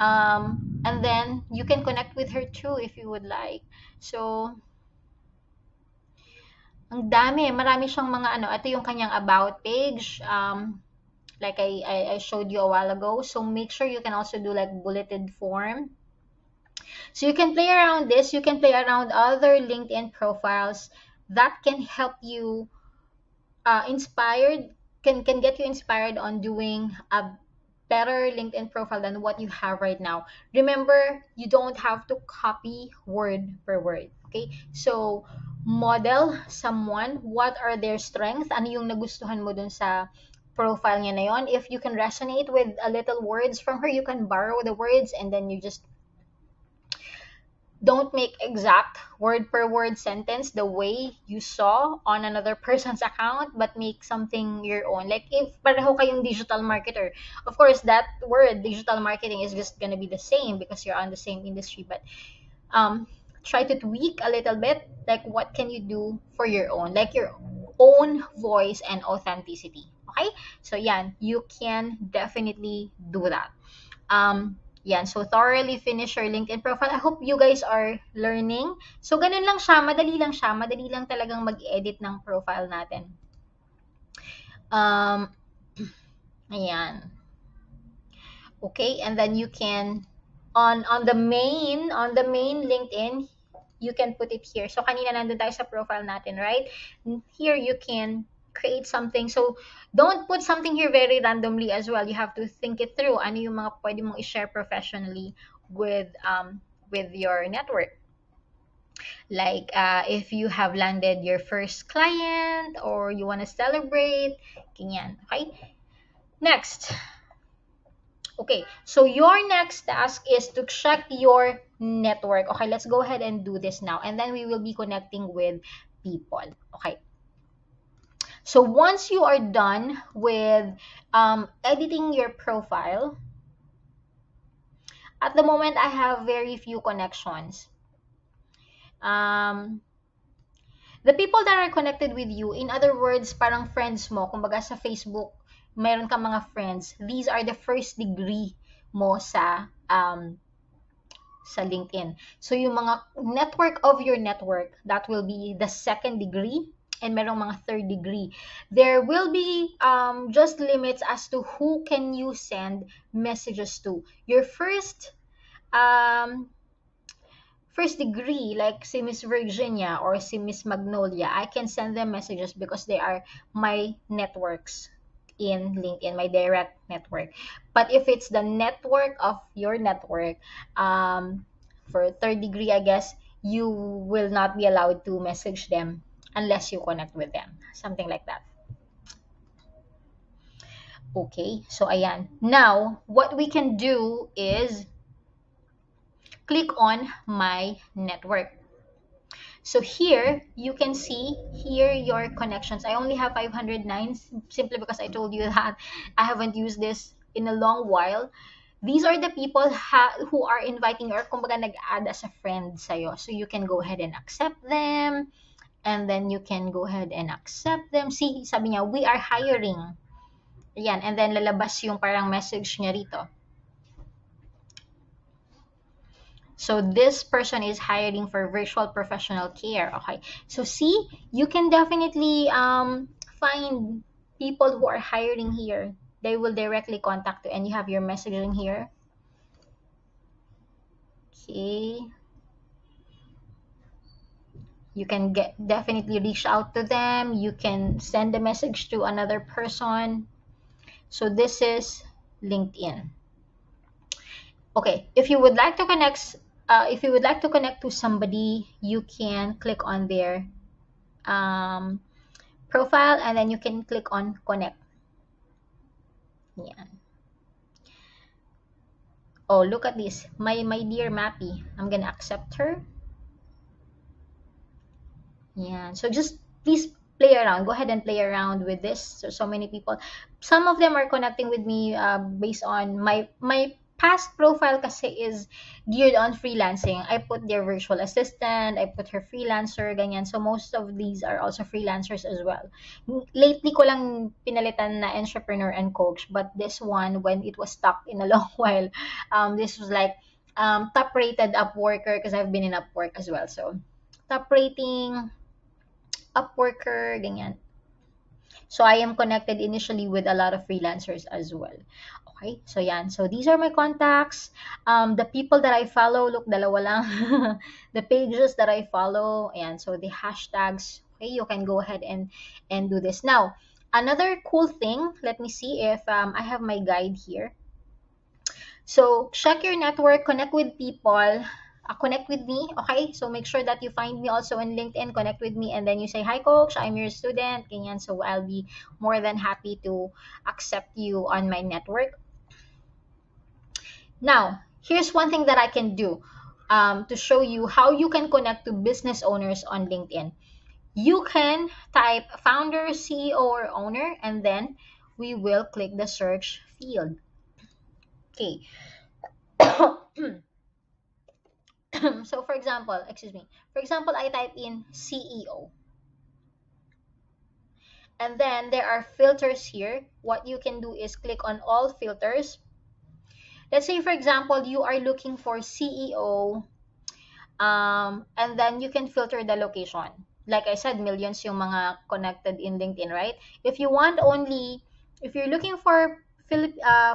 And then you can connect with her too if you would like. So, ang dami. Marami siyang mga ano. Ito yung kanyang about page. Like I showed you a while ago. So, make sure you can also do like bulleted form. So, you can play around this. You can play around other LinkedIn profiles that can help you inspired can get you inspired on doing a better LinkedIn profile than what you have right now. Remember, you don't have to copy word per word. Okay? So, model someone, what are their strengths, ano yung nagustuhan mo dun sa profile niya na yon. If you can resonate with a little words from her, you can borrow the words, and then you just don't make exact word per word sentence the way you saw on another person's account, but make something your own. Like if pareho kayong digital marketer, of course that word digital marketing is just gonna be the same because you're on the same industry, but um try to tweak a little bit, like what can you do for your own, like your own voice and authenticity. Okay, so yan, you can definitely do that. Yan. So, thoroughly finish your LinkedIn profile. I hope you guys are learning. So, ganun lang siya. Madali lang siya. Madali lang talagang mag-edit ng profile natin. Um, ayan. Okay, and then you can on the main LinkedIn, you can put it here. So kanina nandun tayo sa profile natin, right? Here you can create something. So don't put something here very randomly as well. You have to think it through. Ano yung mga pwede mong i-share professionally with your network. Like if you have landed your first client or you want to celebrate, ganyan. Okay? Next. Okay, so your next task is to check your network. Okay, let's go ahead and do this now. And then we will be connecting with people. Okay. So once you are done with editing your profile, at the moment I have very few connections. Um, the people that are connected with you, in other words, parang friends mo, kumbaga sa Facebook, meron kang mga friends. These are the first degree mo sa LinkedIn. So yung mga network of your network, that will be the second degree, and merong mga third degree. There will be just limits as to who can you send messages to. Your um, first degree, like si Miss Virginia or si Miss Magnolia, I can send them messages because they are my networks in LinkedIn, my direct network. But if it's the network of your network, for third degree, I guess, you will not be allowed to message them unless you connect with them. Something like that. Okay, so ayan. Now, what we can do is click on my network. So here, you can see here your connections. I only have 509 simply because I told you that I haven't used this in a long while. These are the people who are inviting or kumbaga nag-add as a friend sa'yo. So you can go ahead and accept them. And then you can go ahead and accept them. See, sabi niya, we are hiring. Ayan, and then lalabas yung parang message niya rito. So this person is hiring for virtual professional care. Okay. So see, you can definitely find people who are hiring here. They will directly contact you and you have your messaging here. Okay. You can definitely reach out to them. You can send a message to another person. So this is LinkedIn. Okay, if you would like to connect to somebody, you can click on their profile and then you can click on connect. Yan. Oh, look at this. My dear Mappy. I'm gonna accept her. Yeah. So just please play around. Go ahead and play around with this. So many people. Some of them are connecting with me based on my past profile kasi is geared on freelancing. I put their virtual assistant, I put her freelancer, ganyan. So most of these are also freelancers as well. Lately ko lang pinalitan na entrepreneur and coach, but this one, when it was stuck in a long while, this was like top rated Upworker because I've been in Upwork as well. So top rating Upworker, ganyan. So I am connected initially with a lot of freelancers as well. Okay, so yan. So these are my contacts. The people that I follow, look, dalawa lang. The pages that I follow, and so the hashtags. Okay, you can go ahead and do this. Now, another cool thing, let me see if I have my guide here. So check your network, connect with people, connect with me. Okay, so make sure that you find me also in LinkedIn, connect with me, and then you say, hi coach, I'm your student, ganyan. So I'll be more than happy to accept you on my network. Now, here's one thing that I can do to show you how you can connect to business owners on LinkedIn. You can type founder, CEO, or owner, and then we will click the search field. Okay. So for example, I type in CEO. And then there are filters here. What you can do is click on all filters. Let's say, for example, you are looking for CEO, and then you can filter the location. Like I said, millions yung mga connected in LinkedIn, right? If you want only, if you're looking for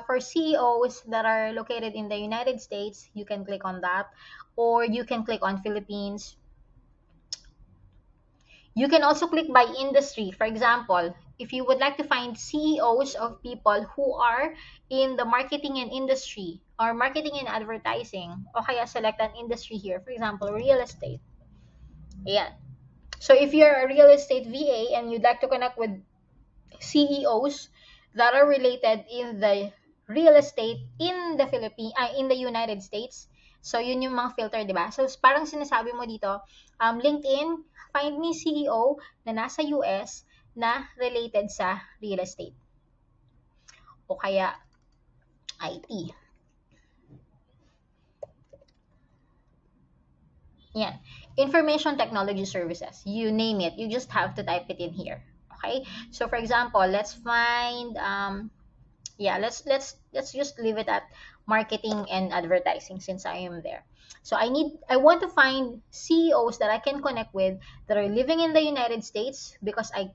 for CEOs that are located in the United States, you can click on that, or you can click on Philippines. You can also click by industry. For example, if you would like to find CEOs of people who are in the marketing and industry or marketing and advertising, o kaya select an industry here. For example, real estate. Ayan. So if you're a real estate VA and you'd like to connect with CEOs that are related in the real estate in the in the United States, so yun yung mga filter, di ba? So parang sinasabi mo dito, LinkedIn, find me CEO na nasa US na related sa real estate o kaya IT. Yan. Information technology services. You name it. You just have to type it in here. Okay? So for example, let's find yeah, let's just leave it at marketing and advertising since I am there. So I want to find CEOs that I can connect with that are living in the United States because I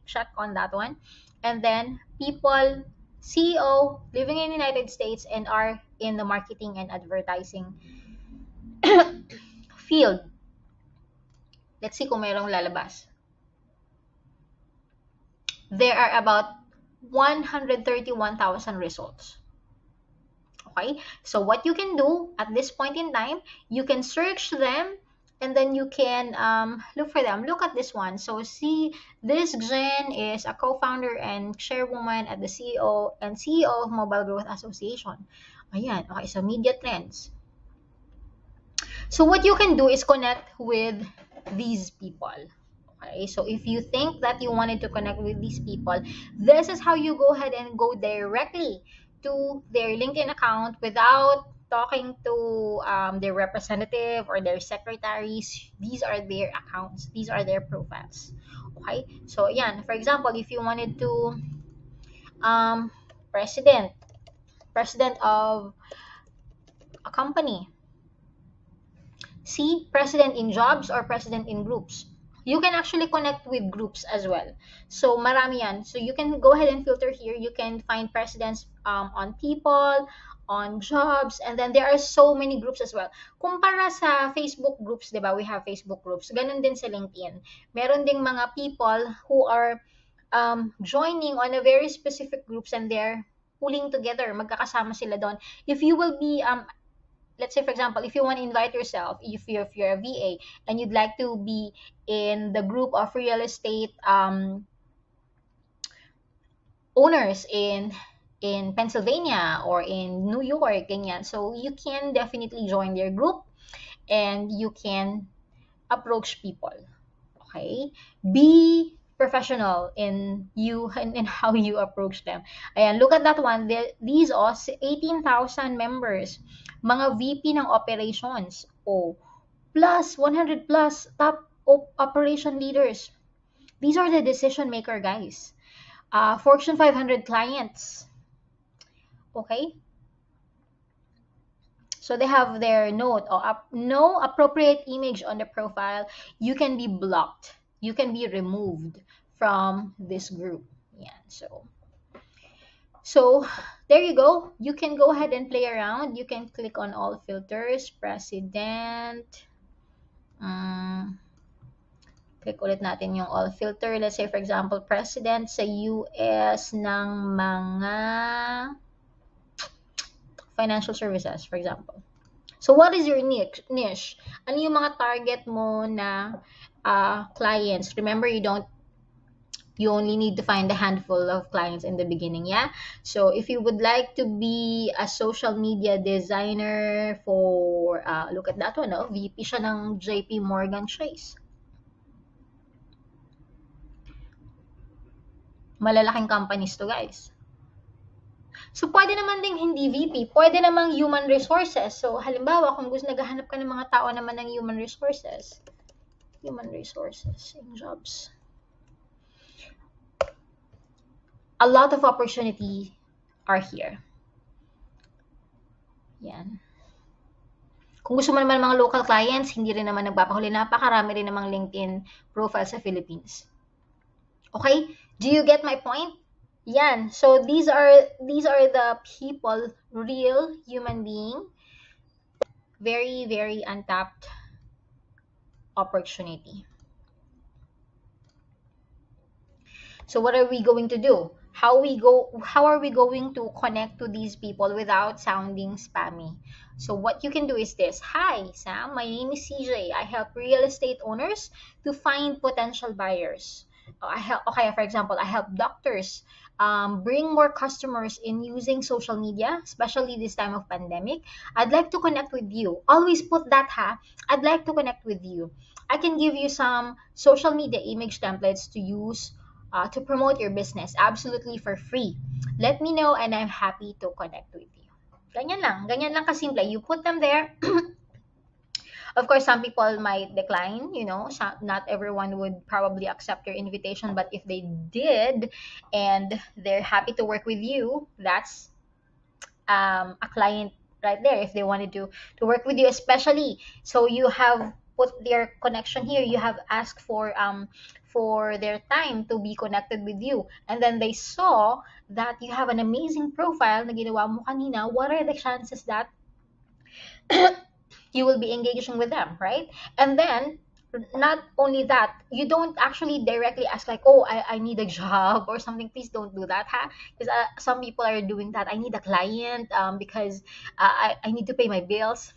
check on that one. And then people CEO living in the United States and are in the marketing and advertising field. Let's see kung mayroong lalabas. There are about 131,000 results. Okay, so what you can do at this point in time, you can search them and then you can look for them. Look at this one. So see, this Jen is a co-founder and chairwoman at the CEO of Mobile Growth Association. Ayan, okay, so media trends. So what you can do is connect with these people. Okay, so if you think that you wanted to connect with these people, this is how you go ahead and go directly to their LinkedIn account without talking to their representative or their secretaries. These are their accounts. These are their profiles. Okay, so yan. For example, if you wanted to um, president, president of a company, see president in jobs or president in groups. You can actually connect with groups as well. So marami yan. So you can go ahead and filter here. You can find presidents on people, on jobs, and then there are so many groups as well. Kumpara sa Facebook groups, di ba? We have Facebook groups. Ganun din sa LinkedIn. Meron ding mga people who are joining on a very specific groups and they're pulling together. Magkakasama sila doon. If you will be let's say for example, if you want to invite yourself, if you're a VA and you'd like to be in the group of real estate owners in Pennsylvania or in New York, ganyan. So you can definitely join their group and you can approach people. Okay? Be professional in you and in how you approach them. Ayan, look at that one. These are 18,000 members. Mga VP ng operations. Oh, plus 100 plus top operation leaders. These are the decision maker guys. Fortune 500 clients. Okay? So they have their note or no appropriate image on the profile. You can be blocked. You can be removed from this group. Yeah. So there you go. You can go ahead and play around. You can click on all filters, president. Click ulit natin yung all filter. Let's say for example, president sa US ng mga financial services, for example. So what is your niche? Ano yung mga target mo na clients? Remember, you only need to find a handful of clients in the beginning, yeah? So if you would like to be a social media designer for, look at that one, VP siya ng JP Morgan Chase. Malalaking companies to, guys. So, pwede naman ding hindi VP, pwede namang human resources. So, halimbawa, kung gusto naghahanap ka ng mga tao naman ng human resources in jobs. A lot of opportunity are here. Yan. Kung gusto mo naman ng mga local clients, hindi rin naman nagpapahuli. Napakarami rin namang LinkedIn profile sa Philippines. Okay? Do you get my point? Yan. So these are the people, real human being, very very untapped opportunity. So what are we going to do? How are we going to connect to these people without sounding spammy? So what you can do is this. Hi, Sam. My name is CJ. I help real estate owners to find potential buyers. Okay, for example, I help doctors bring more customers in using social media, especially this time of pandemic. I'd like to connect with you. Always put that, ha. I'd like to connect with you. I can give you some social media image templates to use to promote your business absolutely for free. Let me know and I'm happy to connect with you. Ganyan lang kasimple. You put them there. Of course, some people might decline, not everyone would probably accept your invitation, but if they did and they're happy to work with you, that's a client right there if they wanted to work with you, especially so you have put their connection here, you have asked for their time to be connected with you, and then they saw that you have an amazing profile na ginawa mo kanina. What are the chances that you will be engaging with them, right? And then not only that, you don't actually directly ask like, oh, I need a job or something. Please don't do that, ha? Because some people are doing that. I need a client because I need to pay my bills.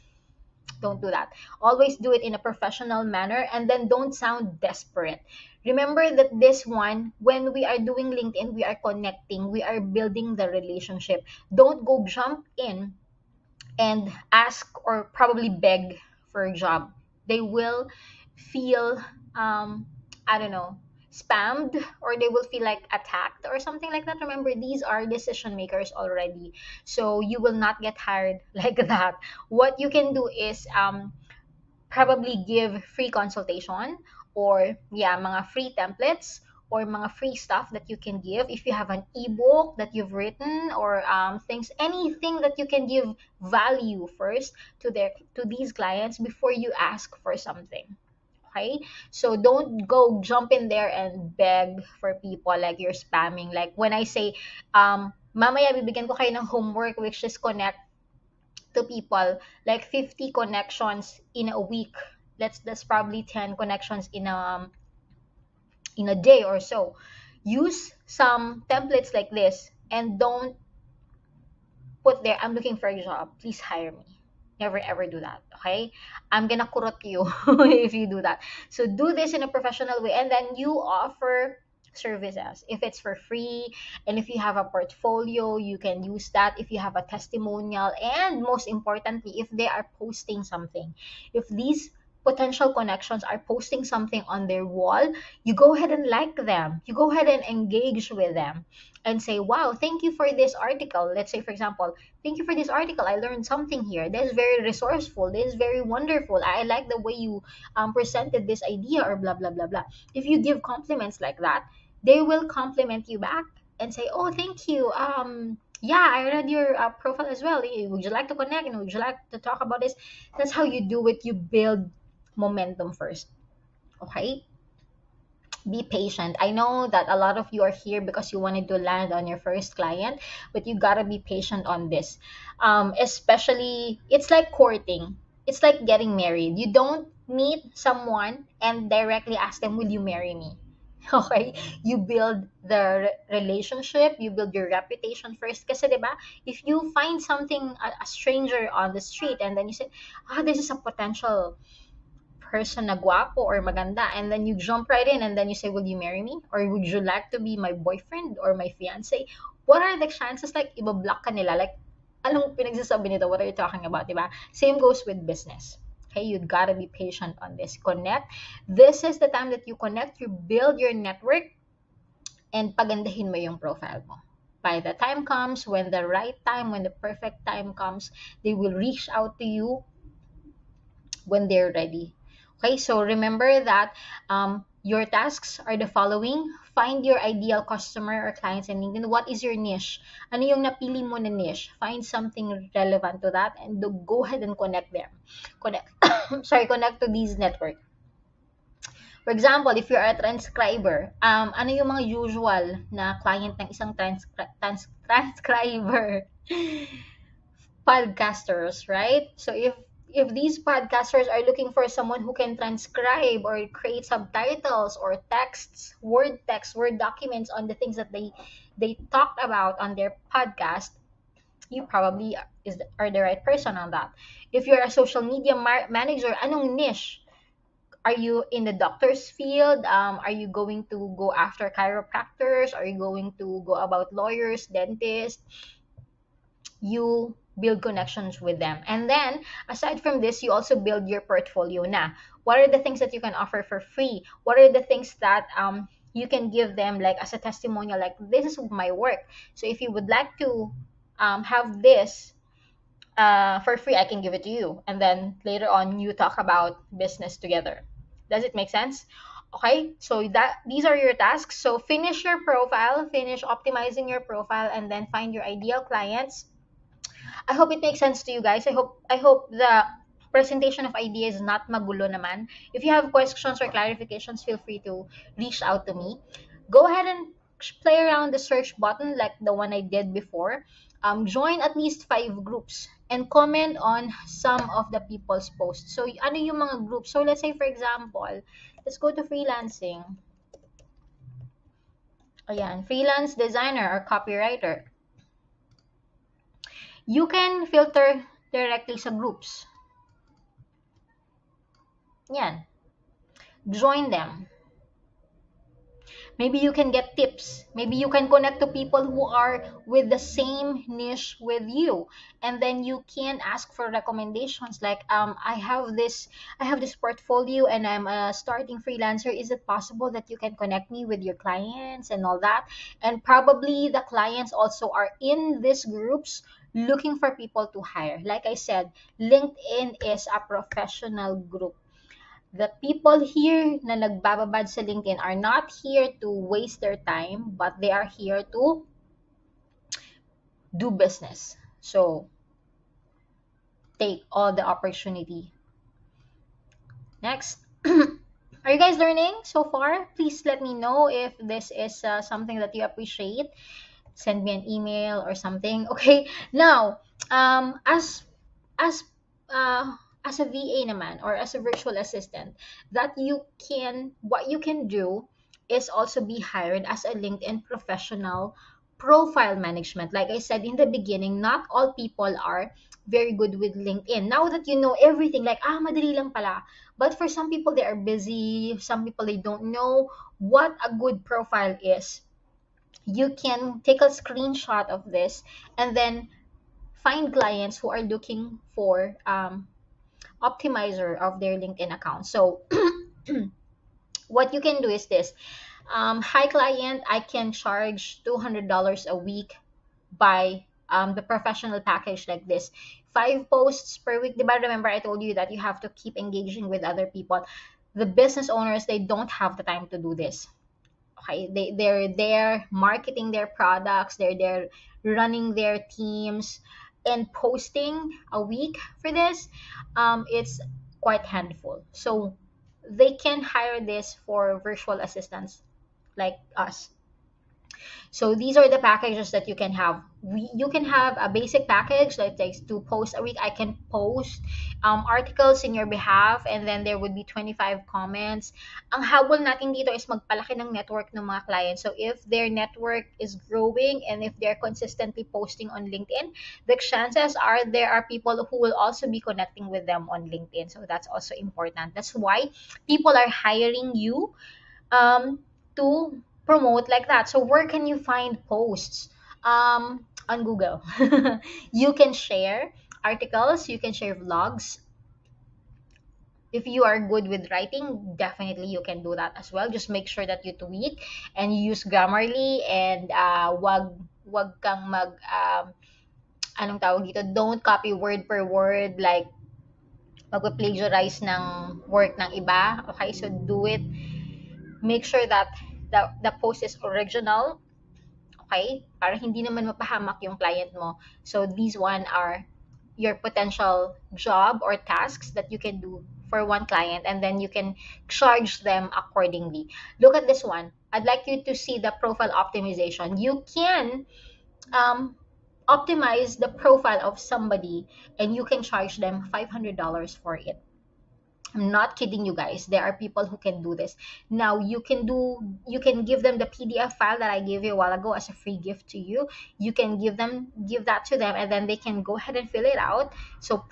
Don't do that. Always do it in a professional manner, and then don't sound desperate. Remember that this one, when we are doing LinkedIn, we are connecting, we are building the relationship. Don't go jump in and ask or probably beg for a job. They will feel, I don't know, spammed, or they will feel like attacked or something like that. Remember, these are decision makers already. So you will not get hired like that. What you can do is probably give free consultation, or yeah, mga free templates or mga free stuff that you can give. If you have an ebook that you've written, or things, anything that you can give value first to these clients before you ask for something. Okay, so don't go jump in there and beg for people like you're spamming. Like when I say mamaya bibigyan ko kayo ng homework, which is connect to people like 50 connections in a week. That's probably 10 connections in a day or so. Use some templates like this, and don't put there, I'm looking for a job, please hire me. Never ever do that, okay? I'm gonna kurot you if you do that. So do this in a professional way, and then you offer services. If it's for free, and if you have a portfolio, you can use that. If you have a testimonial, and most importantly, if they are posting something, if these potential connections are posting something on their wall, you go ahead and like them. You go ahead and engage with them and say, wow, thank you for this article. Let's say, for example, thank you for this article. I learned something here. This is very resourceful. This is very wonderful. I like the way you presented this idea, or blah, blah, blah, blah. If you give compliments like that, they will compliment you back and say, oh, thank you. Yeah, I read your profile as well. Would you like to connect? And would you like to talk about this? That's how you do it. You build momentum first. Okay? Be patient. I know that a lot of you are here because you wanted to land on your first client, but you gotta be patient on this. Especially, it's like courting. It's like getting married. You don't meet someone and directly ask them, "Will you marry me?" Okay? You build the relationship, you build your reputation first. Kasi, di ba, if you find something, a stranger on the street, and then you say, this is a potential person na guwapo or maganda, and then you jump right in and then you say, will you marry me, or would you like to be my boyfriend or my fiance? What are the chances like ibablock ka nila, like anong pinagsasabi nito, what are you talking about, diba? Same goes with business. Okay, you gotta be patient on this. Connect. This is the time that you connect, you build your network, and pagandahin mo yung profile mo. By the time comes, when the right time, when the perfect time comes, they will reach out to you when they're ready. Okay, so remember that Your tasks are the following. Find your ideal customer or clients in LinkedIn. What is your niche? Ano yung napili mo na niche? Find something relevant to that and go ahead and connect them. Connect, connect to these network. For example, if you're a transcriber, ano yung mga usual na client ng isang transcriber? Podcasters, right? So if these podcasters are looking for someone who can transcribe or create subtitles or text, word documents on the things that they talked about on their podcast, you probably are the right person on that. If you're a social media manager, anong niche? Are you in the doctor's field? Are you going to go after chiropractors? Are you going to go about lawyers, dentists? You build connections with them. And then, aside from this, you also build your portfolio na. What are the things that you can offer for free? What are the things that you can give them like as a testimonial, like this is my work. So if you would like to have this for free, I can give it to you. And then later on, you talk about business together. Does it make sense? Okay, so these are your tasks. So finish your profile, finish optimizing your profile, and then find your ideal clients. I hope it makes sense to you guys. I hope the presentation of ideas is not magulo naman. If you have questions or clarifications, feel free to reach out to me. Go ahead and play around the search button like the one I did before. Join at least 5 groups and comment on some of the people's posts. So, ano yung mga groups? So, let's say, for example, let's go to freelancing. Ayan, freelance designer or copywriter. You can filter directly sa groups. Yan. Join them. Maybe you can get tips. Maybe you can connect to people who are with the same niche with you. And then you can ask for recommendations like I have this portfolio and I'm a starting freelancer. Is it possible that you can connect me with your clients and all that? And probably the clients also are in these groups looking for people to hire. Like I said, LinkedIn is a professional group. The people here na nagbababad sa LinkedIn are not here to waste their time, but they are here to do business. So take all the opportunity. Next. Are you guys learning so far? Please let me know if this is something that you appreciate. Send me an email or something. Okay. Now, as uh, as a VA naman or as a virtual assistant, what you can do is also be hired as a LinkedIn professional profile management. Like I said in the beginning, not all people are very good with LinkedIn. Now that you know everything, like madali lang pala. But for some people they are busy, some people they don't know what a good profile is. You can take a screenshot of this and then find clients who are looking for optimizer of their LinkedIn account. So what you can do is this. Hi client, I can charge $200 a week by the professional package like this. 5 posts per week. Diba, remember I told you that you have to keep engaging with other people. The business owners, they don't have the time to do this. Okay, they're there marketing their products, they're there running their teams, and posting a week for this, it's quite handful. So they can hire this for virtual assistants like us. So these are the packages that you can have. You can have a basic package that takes 2 posts a week. I can post articles in your behalf and then there would be 25 comments. Ang habol natin dito is magpalaki ng network ng mga clients. So if their network is growing and if they're consistently posting on LinkedIn, the chances are there are people who will also be connecting with them on LinkedIn. So that's also important. That's why people are hiring you to promote like that. So where can you find posts? On Google. You can share articles, you can share vlogs. If you are good with writing, definitely you can do that as well. Just make sure that you tweak and you use Grammarly and wag kang anong tawag dito, don't copy word per word like magpa-plagiarize ng work ng iba. Okay, so do it Make sure that the post is original, okay? Para hindi naman mapahamak yung client mo. So these one are your potential job or tasks that you can do for one client, and then you can charge them accordingly. Look at this one. I'd like you to see the profile optimization. You can um, optimize the profile of somebody and you can charge them $500 for it. I'm not kidding you guys. There are people who can do this. Now you can give them the PDF file that I gave you a while ago as a free gift to you. You can give that to them and then they can go ahead and fill it out. So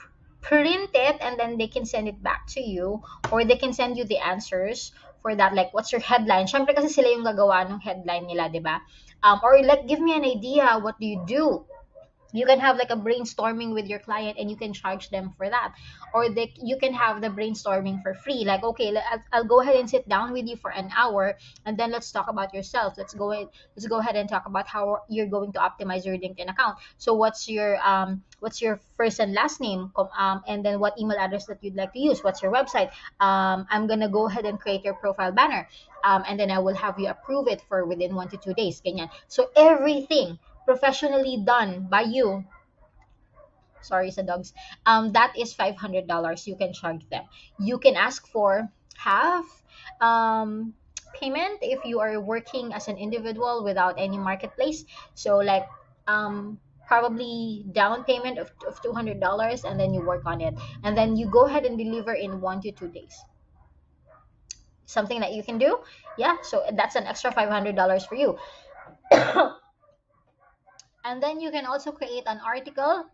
print it and then they can send it back to you, or they can send you the answers for that, like what's your headline. Syempre kasi sila yung gagawa ng headline nila, 'di ba? Or like give me an idea, what do you do? You can have like a brainstorming with your client and you can charge them for that, or you can have the brainstorming for free, like okay, I'll go ahead and sit down with you for an hour and then let's talk about yourself. Let's go ahead and talk about how you're going to optimize your LinkedIn account. So what's your first and last name, and then what email address that you'd like to use, what's your website. I'm gonna go ahead and create your profile banner, and then I will have you approve it for within 1 to 2 days, ganyan. So everything professionally done by you. Sorry sa dogs. That is $500 you can charge them. You can ask for half payment if you are working as an individual without any marketplace. So like probably down payment of $200, and then you work on it, and then you go ahead and deliver in 1 to 2 days. Something that you can do. Yeah, so that's an extra $500 for you. And then you can also create an article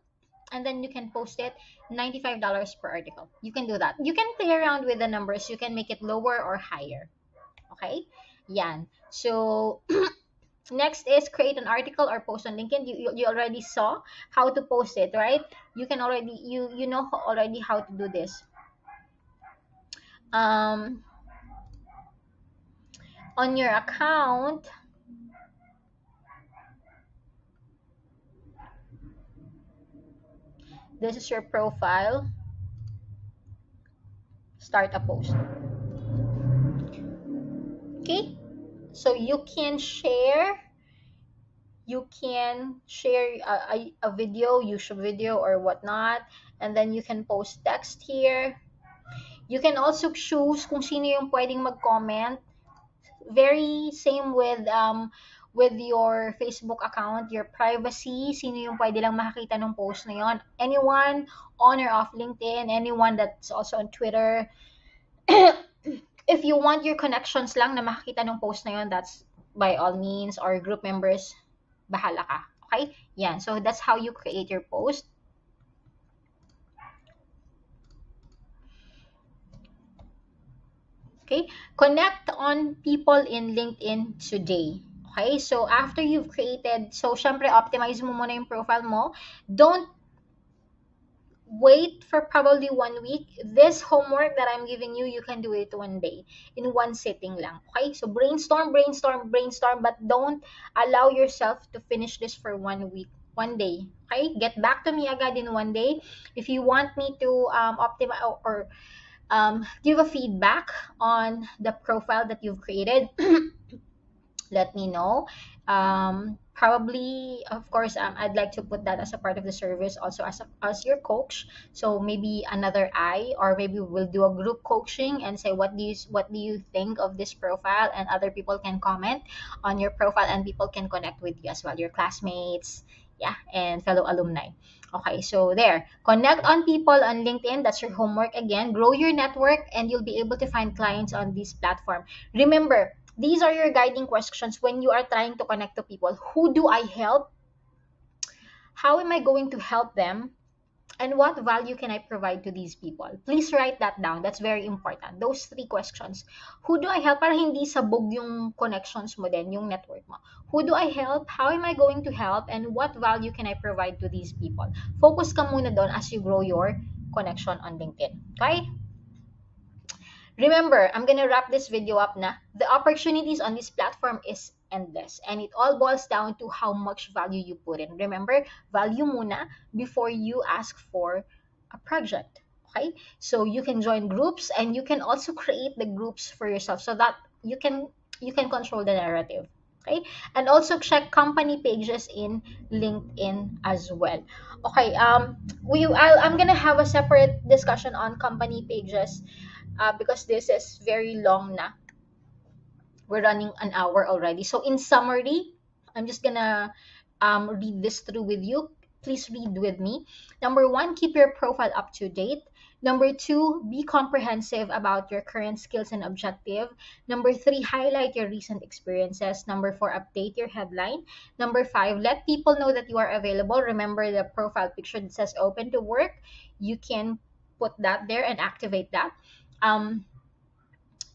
and then you can post it, $95 per article. You can do that. You can play around with the numbers. You can make it lower or higher. Okay? Yan. So next is create an article or post on LinkedIn. You already saw how to post it, right? You can already you know already how to do this. On your account, this is your profile. Start a post. Okay, so you can share a video, YouTube video or whatnot, and then you can post text here. You can also choose kung sino yung pwedeng mag-comment. Very same with your Facebook account, your privacy, sino yung pwede lang makakita ng post na yon. Anyone on or off LinkedIn, anyone that's also on Twitter. If you want your connections lang na makakita ng post na yon, that's by all means, or group members, bahala ka. Okay? Yan. So that's how you create your post. Okay, connect on people in LinkedIn today. Okay, so after you've created, so syempre optimize mo muna yung profile mo. Don't wait for probably 1 week. This homework that I'm giving you, you can do it one day, in one sitting lang. Okay, so brainstorm, but don't allow yourself to finish this for 1 week. 1 day. Okay, get back to me agad in 1 day. If you want me to optimize or give a feedback on the profile that you've created, let me know. Probably, of course, I'd like to put that as a part of the service, also as your coach. So maybe another eye, or maybe we'll do a group coaching and say what do you think of this profile, and other people can comment on your profile and people can connect with you as well, your classmates, yeah, and fellow alumni. Okay, so there. Connect on people on LinkedIn. That's your homework again. Grow your network and you'll be able to find clients on this platform. Remember, these are your guiding questions when you are trying to connect to people. Who do I help? How am I going to help them? And what value can I provide to these people? Please write that down. That's very important. Those 3 questions. Who do I help? Para hindi sabog yung connections mo din, yung network mo. Who do I help? How am I going to help? And what value can I provide to these people? Focus ka muna doon as you grow your connection on LinkedIn. Okay? Remember, I'm gonna wrap this video up na. The opportunities on this platform is endless, and it all boils down to how much value you put in. Remember, value muna before you ask for a project. Okay, so you can join groups and you can also create the groups for yourself, so that you can control the narrative. Okay, and also check company pages in LinkedIn as well. Okay, I'm gonna have a separate discussion on company pages, because this is very long na. We're running an hour already. So in summary, I'm just gonna read this through with you. Please read with me. Number one, keep your profile up to date. Number two, be comprehensive about your current skills and objective. Number three, highlight your recent experiences. Number four, update your headline. Number five, let people know that you are available. Remember the profile picture that says open to work. You can put that there and activate that. Um,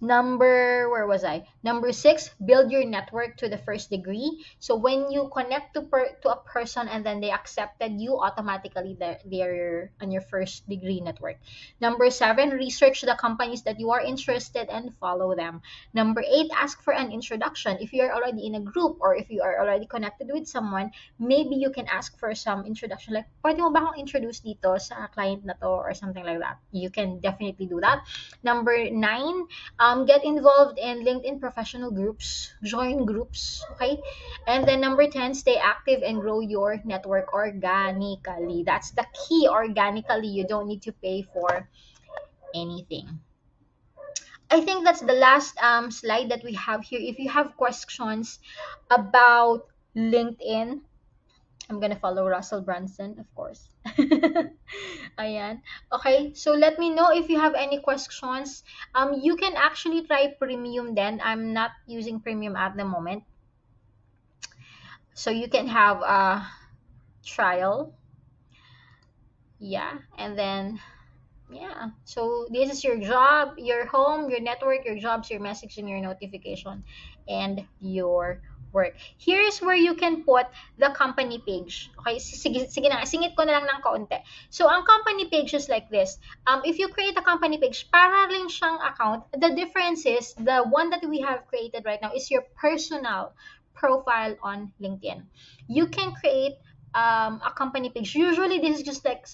where was I? Number six, build your network to the first degree. So when you connect to a person and then they accepted you, automatically they're on your first degree network. Number seven, research the companies that you are interested and follow them. Number eight, ask for an introduction. If you are already in a group or if you are already connected with someone, maybe you can ask for some introduction. Like, pwede mo ba akong introduce dito sa client na to or something like that. You can definitely do that. Number nine, get involved in LinkedIn professional groups, join groups, okay? And then number 10, stay active and grow your network organically. That's the key, organically. You don't need to pay for anything. I think that's the last slide that we have here. If you have questions about LinkedIn, I'm gonna follow Russell Brunson, of course. Ayan. Okay, so let me know if you have any questions. You can actually try premium then. I'm not using premium at the moment. So you can have a trial. Yeah, and then yeah. So this is your job, your home, your network, your jobs, your message, and your notification, and your work. Here's where you can put the company page. Okay, sige, sige na, singit ko na lang ng kaunti. So, ang company page is like this. If you create a company page, para rin siyang account. The difference is, the one that we have created right now is your personal profile on LinkedIn. You can create a company page. Usually, this is just like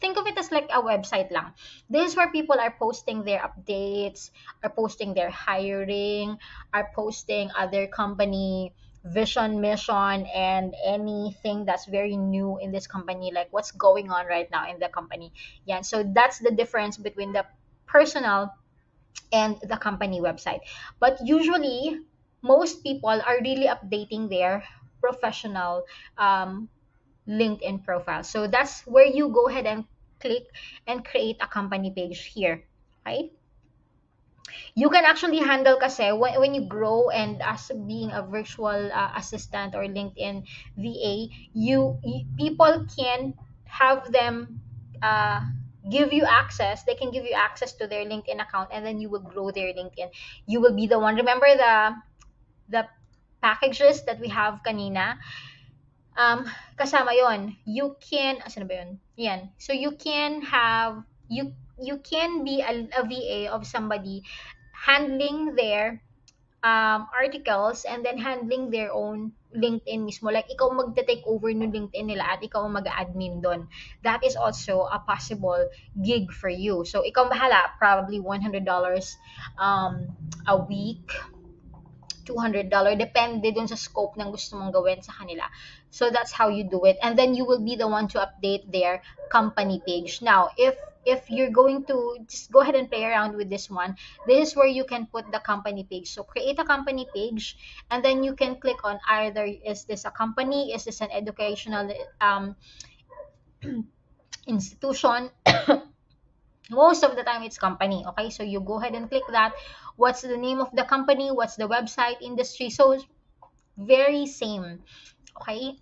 think of it as like a website lang. This is where people are posting their updates, are posting their hiring, are posting other company vision, mission, and anything that's very new in this company, like what's going on right now in the company. Yeah, so that's the difference between the personal and the company website. But usually, most people are really updating their professional LinkedIn profile. So that's where you go ahead and click and create a company page here. Okay? You can actually handle kasi when you grow and as being a virtual assistant or LinkedIn VA, people can have them uh, give you access. They can give you access to their LinkedIn account and then you will grow their LinkedIn. You will be the one. Remember the packages that we have kanina? Kasama yon. You can, asan na ba yun? Yan. So you can have, you can be a VA of somebody handling their articles and then handling their own LinkedIn mismo. Like, ikaw magte-take over ng LinkedIn nila at ikaw ang mag-admin doon. That is also a possible gig for you. So, ikaw bahala. Probably $100 a week, $200, depende dun sa scope ng gusto mong gawin sa kanila. So that's how you do it. And then you will be the one to update their company page. Now, if you're going to just go ahead and play around with this one, this is where you can put the company page. So create a company page and then you can click on either is this a company, is this an educational institution. Most of the time it's company. Okay, so you go ahead and click that. What's the name of the company? What's the website, industry? So very same. Okay.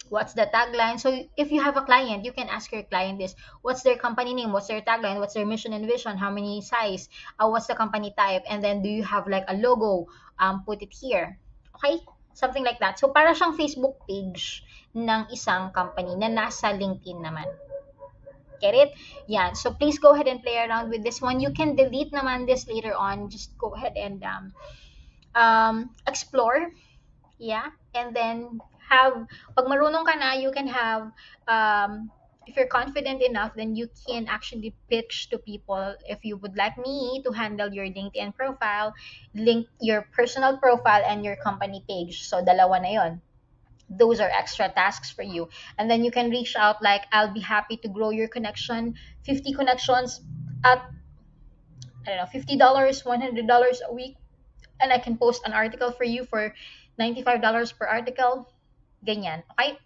What's the tagline? So if you have a client, you can ask your client this: what's their company name, what's their tagline, what's their mission and vision, how many size, what's the company type, and then do you have like a logo? Put it here. Okay, something like that. So para siyang Facebook page ng isang company na nasa LinkedIn naman. Get it? Yeah. So please go ahead and play around with this one. You can delete naman this later on. Just go ahead and explore. Yeah. And then have, pag marunong ka na, you can have if you're confident enough, then you can actually pitch to people, if you would like me to handle your LinkedIn profile, link your personal profile and your company page. So dalawa na yon. Those are extra tasks for you. And then you can reach out like, I'll be happy to grow your connection, 50 connections at, I don't know, $50, $100 a week, and I can post an article for you for $95 per article. Ganyan. Okay?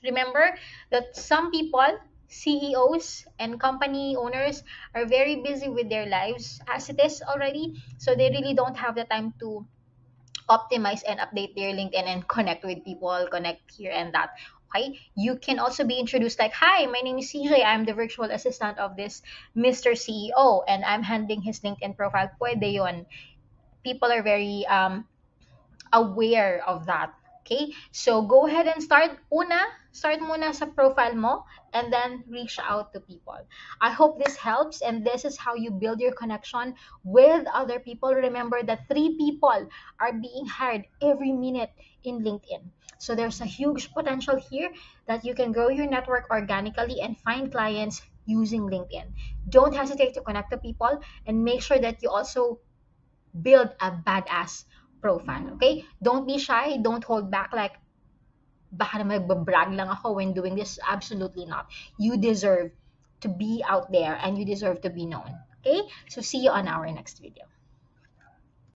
Remember that some people, CEOs and company owners, are very busy with their lives as it is already. So they really don't have the time to optimize and update their LinkedIn and connect with people, connect here and that. Okay? You can also be introduced like, hi, my name is CJ. I'm the virtual assistant of this Mr. CEO and I'm handling his LinkedIn profile. Pwede yon. People are very aware of that. Okay? So go ahead and start muna sa profile mo and then reach out to people. I hope this helps, and this is how you build your connection with other people. Remember that 3 people are being hired every minute in LinkedIn. So there's a huge potential here that you can grow your network organically and find clients using LinkedIn. Don't hesitate to connect to people and make sure that you also build a badass profile. Okay? Don't be shy. Don't hold back like, baka na magbabrag lang ako when doing this. Absolutely not. You deserve to be out there and you deserve to be known. Okay? So see you on our next video.